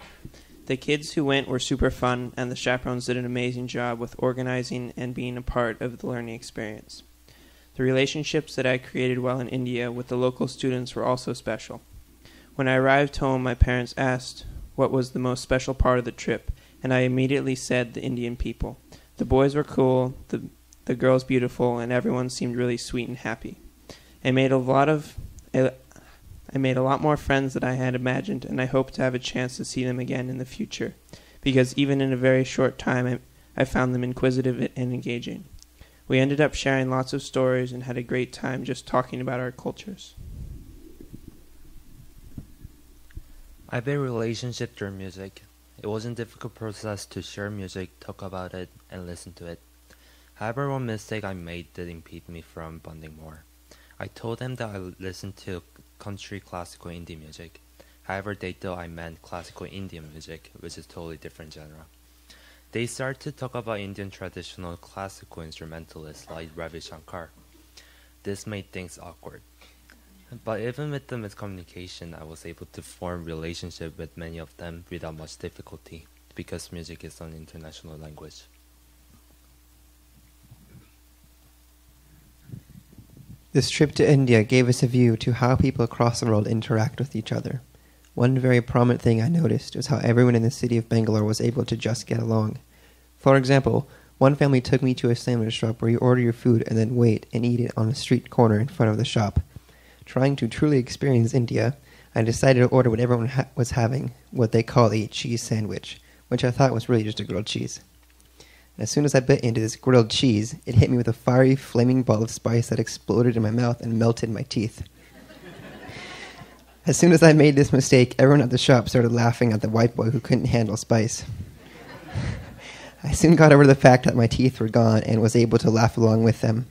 The kids who went were super fun, and the chaperones did an amazing job with organizing and being a part of the learning experience. The relationships that I created while in India with the local students were also special. When I arrived home, my parents asked what was the most special part of the trip, and I immediately said the Indian people. The boys were cool, the girls beautiful, and everyone seemed really sweet and happy. I made a lot more friends than I had imagined, and I hope to have a chance to see them again in the future, because even in a very short time, I found them inquisitive and engaging. We ended up sharing lots of stories and had a great time just talking about our cultures. I built relationship through music. It wasn't a difficult process to share music, talk about it, and listen to it. However, one mistake I made did impede me from bonding more. I told them that I listened to country classical indie music. However, they thought I meant classical Indian music, which is totally different genre. They started to talk about Indian traditional classical instrumentalists like Ravi Shankar. This made things awkward. But even with the miscommunication, I was able to form relationship with many of them without much difficulty, because music is an international language. This trip to India gave us a view to how people across the world interact with each other. One very prominent thing I noticed was how everyone in the city of Bangalore was able to just get along. For example, one family took me to a sandwich shop where you order your food and then wait and eat it on a street corner in front of the shop. Trying to truly experience India, I decided to order what everyone was having, what they call a cheese sandwich, which I thought was really just a grilled cheese. As soon as I bit into this grilled cheese, it hit me with a fiery, flaming ball of spice that exploded in my mouth and melted my teeth. As soon as I made this mistake, everyone at the shop started laughing at the white boy who couldn't handle spice. I soon got over the fact that my teeth were gone and was able to laugh along with them.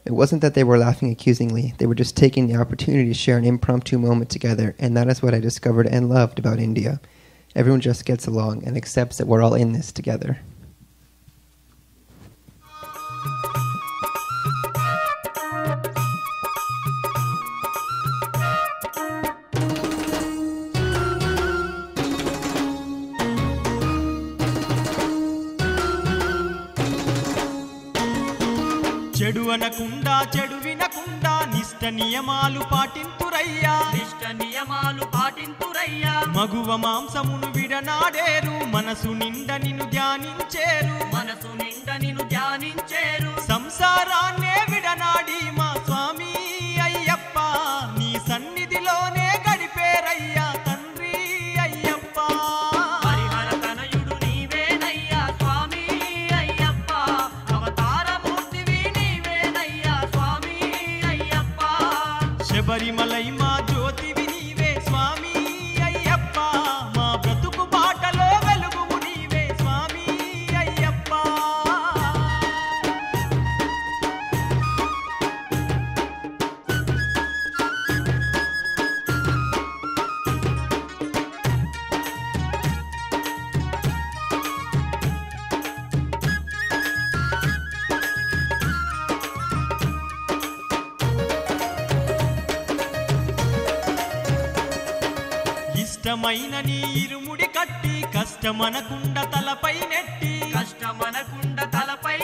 It wasn't that they were laughing accusingly, they were just taking the opportunity to share an impromptu moment together, and that is what I discovered and loved about India. Everyone just gets along and accepts that we're all in this together. చెడు అనకుండా చెడు వినకుండా నిష్ట నియమాలు పాటింతురయ్యా నిష్ట నియమాలు పాటింతురయ్యా మగువ మాంసమును విడనాడేరు మనసు నిండ నిన్ను ధ్యానించేరు మనసు నిండ నిన్ను ధ్యానించేరు సంసారాన్నే విడనాడి మా స్వామి అయ్యప్ప నీ సన్నిధిలోనే గడిపేరయ్యా తండ్రి అయ్యప్ప హరిహర తనయుడు నీవేనయ్యా స్వామి అయ్యప్ప అవతారమూర్తివి నీవేనయ్యా స్వామి అయ్యప్ప శబరిమలై మా జ్యోతివి నీవే స్వామి అయ్యప్ప మా బ్రతుకు బాటలో వెలుగువు నీవే స్వామి అయ్యప్ప ఇష్టమైన నీ ఇరుముడి కట్టి కష్టమనకుండ తలపై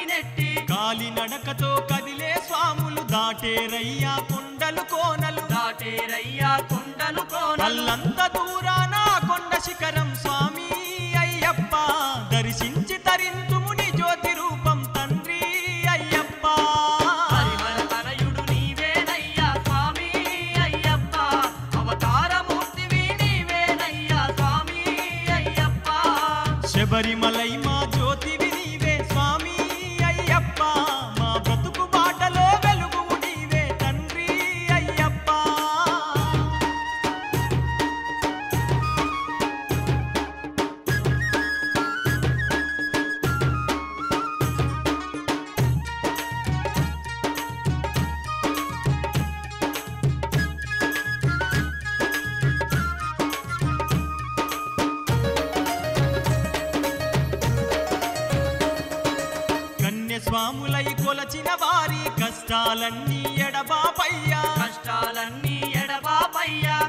నెట్టి కాలి నడకతో కదిలే స్వాములు దాటేరయ్యా కొండలు కోనలు అల్లంత దూరాన కొండ శిఖరం స్వామి అయ్యప్ప దర్శించి తరింతుము నీ జ్యోతి రూపం తండ్రి అయ్యప్ప శబరిమలై మా జ్యోతివి నీవే స్వామి అయ్యప్ప మా బ్రతుకు బాటలో వెలుగు నీవే తండ్రి అయ్యప్ప స్వాములై కొలచిన వారి కష్టాలన్నీ ఎడబాపయ్యా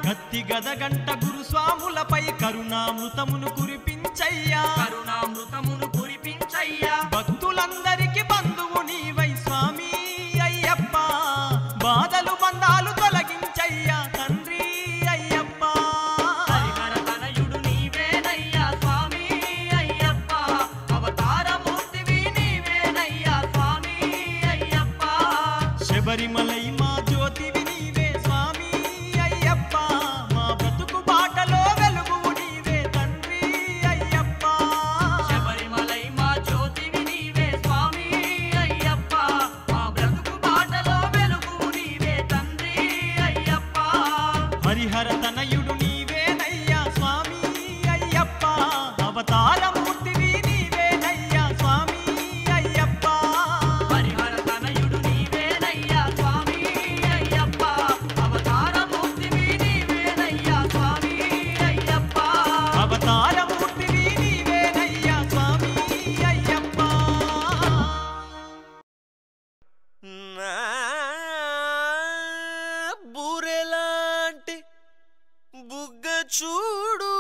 కత్తి గదగంట గురుస్వాములపై కరుణామృతమును కురిపించయ్యా భక్తులందరికి బంధువు నీవై స్వామి అయ్యప్ప బాధలు బంధాలు తొలగించయ్యా తండ్రి అయ్యప్ప శబరిమలై మా జ్యోతివి నీవే స్వామి అయ్యప్ప మా బ్రతుకు బాటలో వెలుగు నీవే తండ్రి అయ్యప్ప శబరిమలై మా జ్యోతివి నీవే స్వామి అయ్యప్ప మా బ్రతుకు బాటలో వెలుగు నీవే తండ్రి అయ్యప్ప హరిహర తనయుడు నీవేనయ్యా స్వామి అయ్యప్ప అవతారమూర్తివి నీవేనయ్యా స్వామి అయ్యప్ప హరిహర తనయుడు బూరెలాంటి బుగ్గ చూడు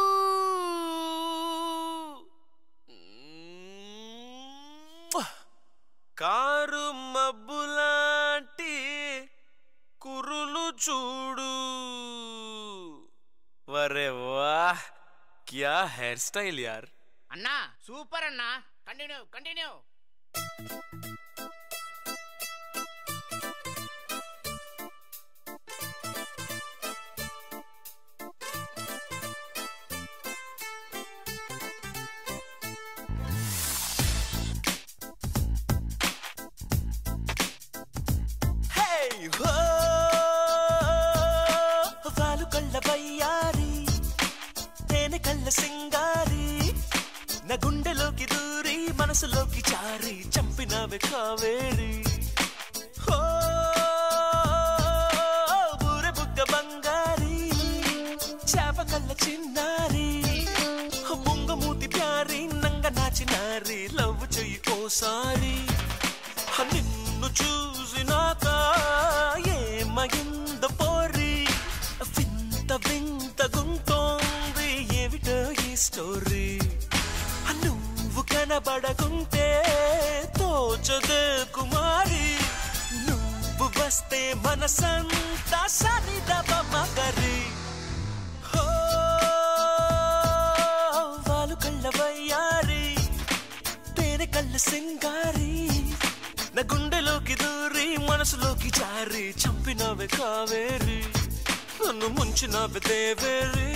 కారు మబ్బులాంటి కురులు చూడు వరే వాహ్ క్యా హెయిర్ స్టైల్ యార్ అన్నా సూపర్ అన్నా కంటిన్యూ వాలు కళ్ళ వయ్యారి తేనె కళ్ళ సింగారి నా గుండెలోకి దూరి మనసులోకి చారి చంపినవే కావేరి బూరె బుగ్గ బంగారి చేప కళ్ళ చిన్నారి ముంగమూతి ప్యారి నంగ నాచినారి లవ్ చెయ్యి ఓసారి నిన్ను చూసినాక ఏమయింద పోరి వింత వింత గుంటోంది ఏమిటో ఈ స్టోరీ నువ్వు కనబడకుంటే తోచదే కుమారి నువ్వు వస్తే మనసంతా సరిదవ మగరి వాలు కళ్ళ వయ్యారి తేనె కళ్ళ సింగారి నా గుండెలోకి దూరి మనసులోకి జారి చంపినవే కావేరి నన్ను ముంచినవే దేవేరి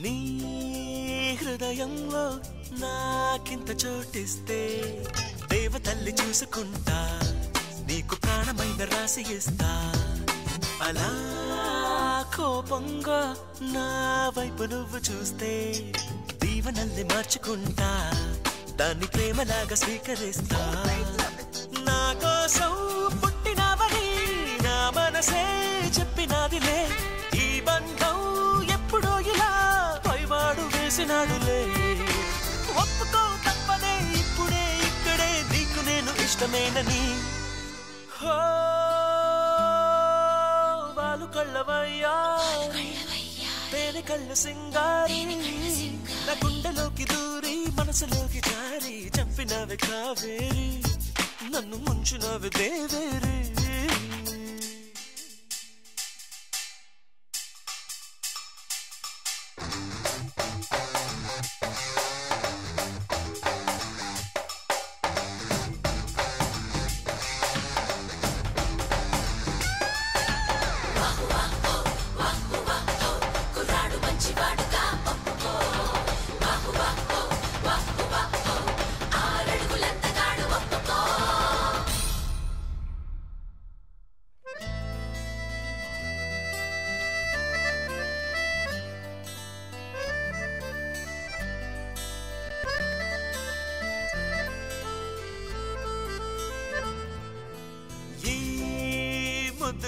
నీ హృదయంలో నాకింత చోటిస్తే దేవతల్లి చూసుకుంటా నీకు ప్రాణమైన రాసి ఇస్తా అలా కోపంగా నా వైపు నువ్వు చూస్తే దీవనల్ని మార్చుకుంటా దాన్ని ప్రేమలాగా స్వీకరిస్తా నా కోసం పుట్టినవని నా మనసే చెప్పినాదిలే ఈ బంధం ఎప్పుడో ఇలా పైవాడు వేసినాడులే ఒప్పుకో తప్పదే ఇప్పుడే ఇక్కడే నీకు నేను ఇష్టమేనని హో బాలు కళ్ళవయ్యా పేరు కళ్ళు సింగారి నా గుండెలోకి దూరి మనసులోకి జారి చంపినవి కావేరి నన్ను ముంచినవి దేవేరి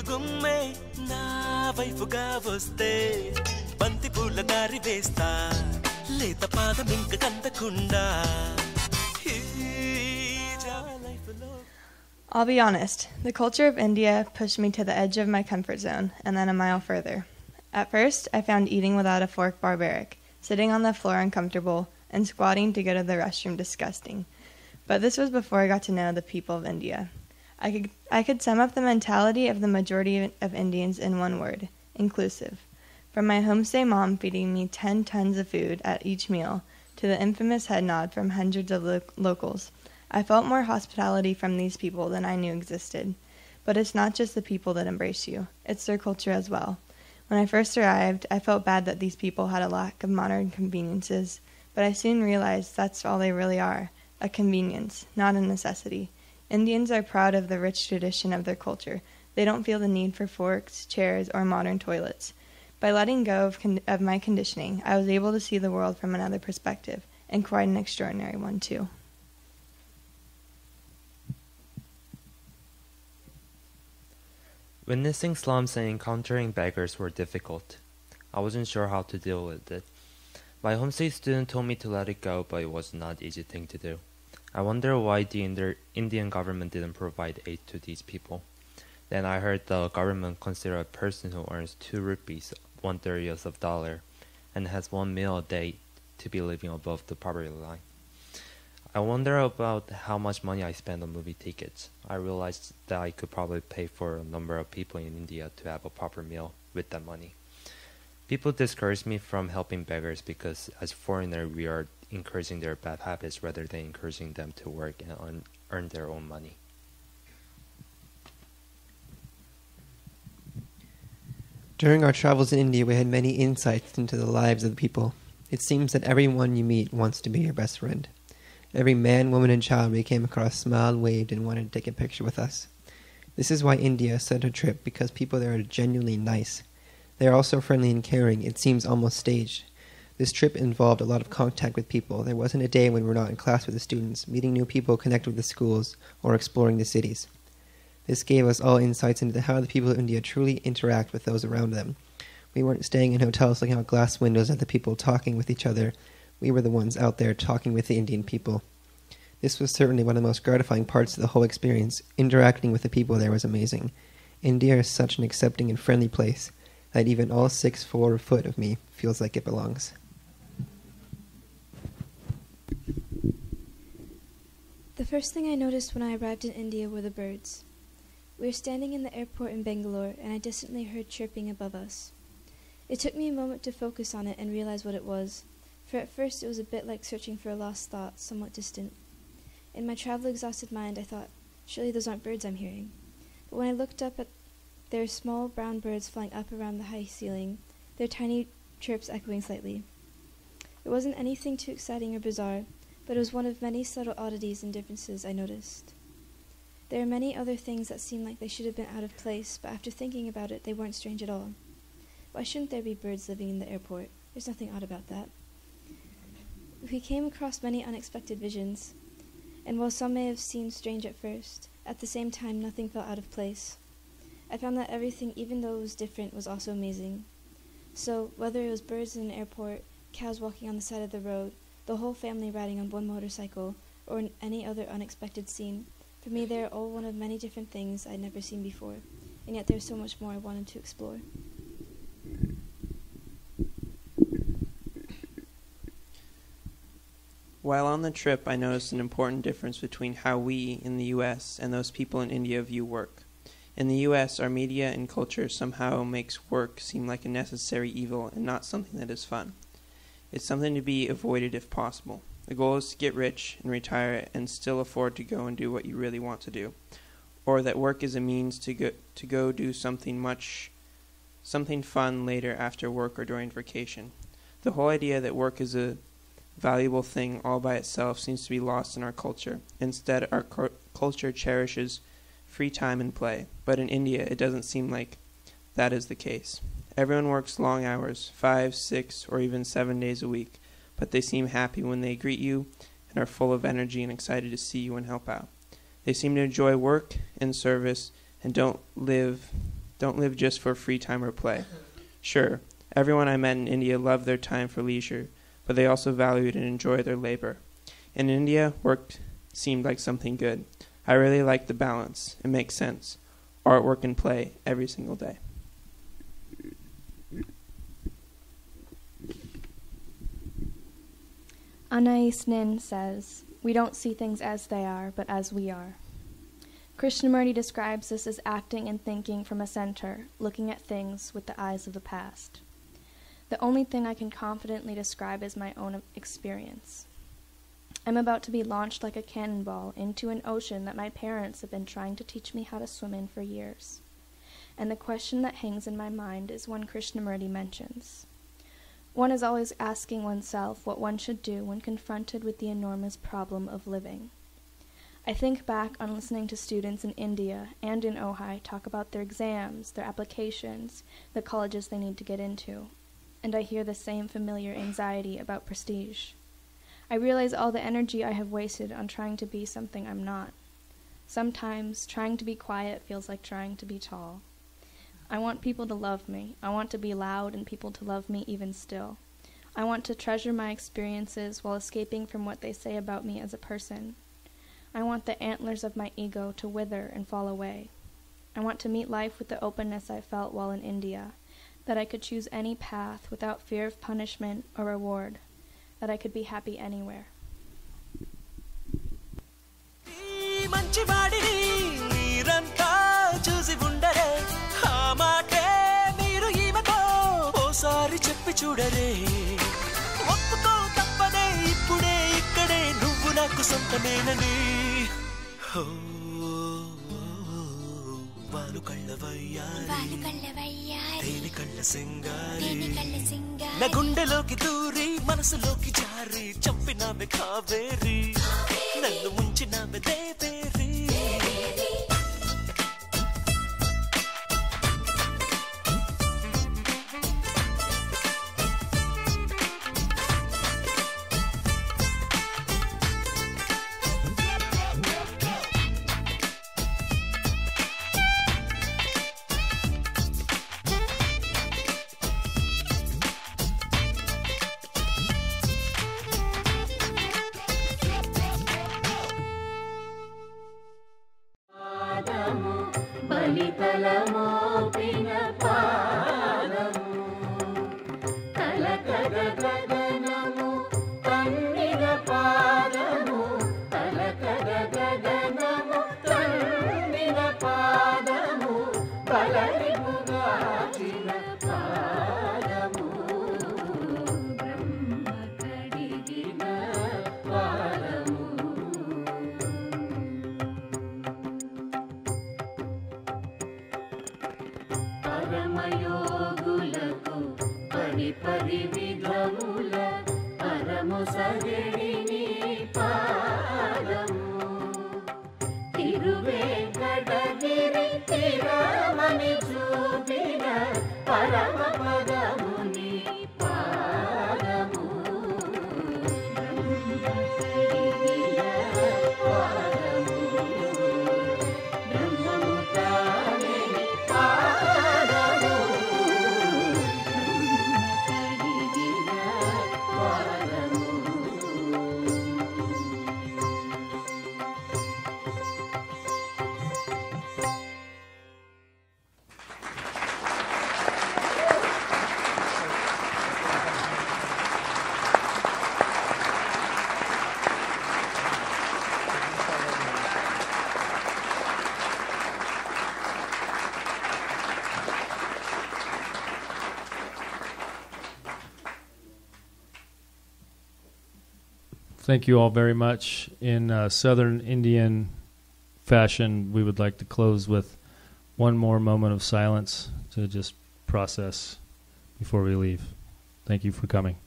గుమ్మే నా వైపుగా వస్తే బంతి పూల దారి వేస్తా లేత పాదం ఇంక కందకుండా I'll be honest, the culture of India pushed me to the edge of my comfort zone and then a mile further. At first, I found eating without a fork barbaric, sitting on the floor uncomfortable, and squatting to go to the restroom disgusting. But this was before I got to know the people of India. I could sum up the mentality of the majority of Indians in one word: inclusive. From my homestay mom feeding me 10 tons of food at each meal, to the infamous head nod from hundreds of locals, I felt more hospitality from these people than I knew existed. But it's not just the people that embrace you, it's their culture as well. When I first arrived, I felt bad that these people had a lack of modern conveniences, but I soon realized that's all they really are: a convenience, not a necessity. Indians are proud of the rich tradition of their culture. They don't feel the need for forks, chairs, or modern toilets. By letting go of my conditioning, I was able to see the world from another perspective, and quite an extraordinary one too. Witnessing slums and encountering beggars were difficult. I wasn't sure how to deal with it. My homestay student told me to let it go, but it was not an easy thing to do. I wonder why the Indian government didn't provide aid to these people. Then I heard the government consider a person who earns 2 rupees, 1/30th of a dollar, and has 1 meal a day to be living above the poverty line. I wonder about how much money I spend on movie tickets. I realized that I could probably pay for a number of people in India to have a proper meal with that money. People discourage me from helping beggars because as foreigners we are encouraging their bad habits rather than encouraging them to work and earn their own money. During our travels in India, we had many insights into the lives of the people. It seems that everyone you meet wants to be your best friend. Every man, woman, and child we came across smiled, waved, and wanted to take a picture with us. This is why India is such a trip, because people there are genuinely nice. They are also friendly and caring. It seems almost staged. This trip involved a lot of contact with people. There wasn't a day when we were not in class with the students, meeting new people, connecting with the schools, or exploring the cities. This gave us all insights into how the people of India truly interact with those around them. We weren't staying in hotels looking out glass windows at the people talking with each other. We were the ones out there talking with the Indian people. This was certainly one of the most gratifying parts of the whole experience. Interacting with the people there was amazing. India is such an accepting and friendly place that even all 6'4" foot of me feels like it belongs. The first thing I noticed when I arrived in India were the birds. We were standing in the airport in Bangalore, and I distantly heard chirping above us. It took me a moment to focus on it and realize what it was, for at first it was a bit like searching for a lost thought, somewhat distant. In my travel-exhausted mind, I thought, surely those aren't birds I'm hearing. But when I looked up at their small brown birds flying up around the high ceiling, their tiny chirps echoing slightly. It wasn't anything too exciting or bizarre, but it was one of many subtle oddities and differences I noticed. There are many other things that seem like they should have been out of place, but after thinking about it, they weren't strange at all. Why shouldn't there be birds living in the airport? There's nothing odd about that. We came across many unexpected visions, and while some may have seemed strange at first, at the same time nothing felt out of place. I found that everything, even though it was different, was also amazing. So, whether it was birds in an airport, cows walking on the side of the road, the whole family riding on one motorcycle, or any other unexpected scene, for me they are all one of many different things I'd never seen before, and yet there's so much more I wanted to explore. While on the trip, I noticed an important difference between how we, in the U.S., and those people in India view work. In the U.S., our media and culture somehow makes work seem like a necessary evil and not something that is fun. It's something to be avoided if possible. The goal is to get rich and retire and still afford to go and do what you really want to do. Or that work is a means to go do something fun later after work or during vacation. The whole idea that work is a valuable thing all by itself seems to be lost in our culture. Instead, our culture cherishes free time and play. But in India, it doesn't seem like that is the case. Everyone works long hours, 5, 6, or even 7 days a week, but they seem happy when they greet you and are full of energy and excited to see you and help out. They seem to enjoy work and service and don't live just for free time or play. Sure, everyone I met in India loved their time for leisure, but they also valued and enjoyed their labor. In India, work seemed like something good. I really like the balance. It makes sense. Artwork and play every single day. Anais Nin says, "We don't see things as they are, but as we are." Krishnamurti describes this as acting and thinking from a center, looking at things with the eyes of the past. The only thing I can confidently describe is my own experience. I'm about to be launched like a cannonball into an ocean that my parents have been trying to teach me how to swim in for years. And the question that hangs in my mind is one Krishnamurti mentions. One is always asking oneself what one should do when confronted with the enormous problem of living. I think back on listening to students in India and in Ojai talk about their exams, their applications, the colleges they need to get into, and I hear the same familiar anxiety about prestige. I realize all the energy I have wasted on trying to be something I'm not. Sometimes trying to be quiet feels like trying to be tall. I want people to love me. I want to be loud and people to love me even still. I want to treasure my experiences while escaping from what they say about me as a person. I want the antlers of my ego to wither and fall away. I want to meet life with the openness I felt while in India, that I could choose any path without fear of punishment or reward, that I could be happy anywhere. మంచివాడిని మీరంతా చూసి ఉండరే ఆ మాటే మీరు ఈమెతో ఓసారి చెప్పి చూడరే ఒప్పుకో తప్పదే ఇప్పుడే ఇక్కడే నువ్వు నాకు సొంతమేనని వాలు కళ్ళవయ్యారి తేలి కళ్ళ సింగారి నా గుండెలోకి దూరి మనసులోకి జారి చంపినామె కావేరి నన్ను ముంచినామె దేవేరి బలితలమోపిన పాదము కలకద గగనము తన్నిన పాదము కలకద గగనము తన్నిన పాదము కలరిపుగాచిన పాదము బ్రహ్మ కడిగిన పాదము పరమయోగులకు పరి విధముల పరము సగడి నీ పాదము తిరువే స్వామి చూపిన పరమ పదముని పాదము బ్రహ్మసడిగిన పాదము బ్రహ్మము తానే పాదము బ్రహ్మసడిగిన పాదము. Thank you all very much. In Southern Indian fashion, we would like to close with one more moment of silence to just process before we leave. Thank you for coming.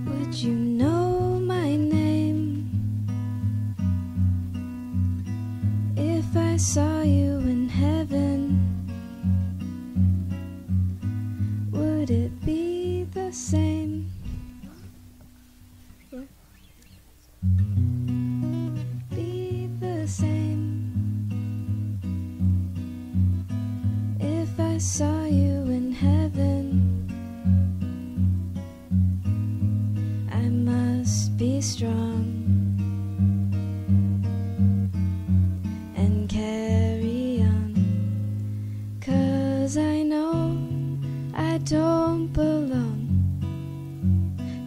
Would you know my name if I saw you in heaven? Would it be the same? Be the same if I saw you in heaven? I must be strong and carry on, 'cause I know I don't belong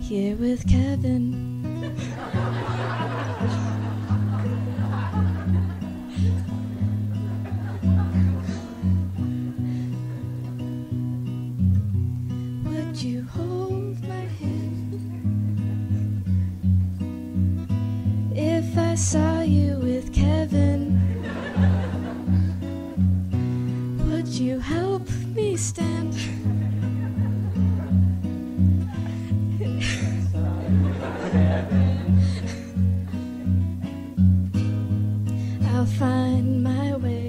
here with Kevin. Would you hold my hand if I saw you with Kevin? Would you help me stand? I'll find my way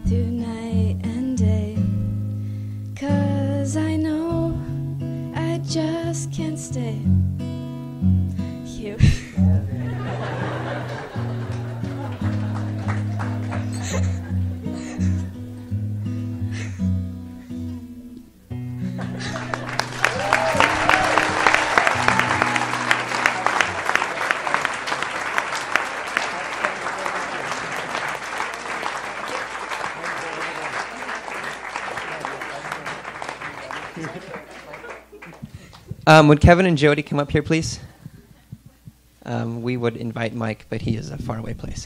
through night and day, 'cause I know I just can't stay here. Would Kevin and Jody come up here, please? We would invite Mike, but he is a faraway place.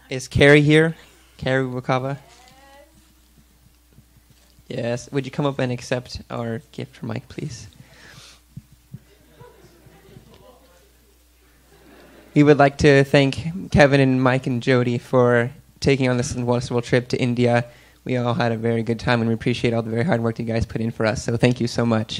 Is Carrie here? Carrie Wakava? Yes. Would you come up and accept our gift for Mike, please? We would like to thank Kevin and Mike and Jody for taking on this wonderful trip to India. We all had a very good time, and we appreciate all the very hard work you guys put in for us. So thank you so much.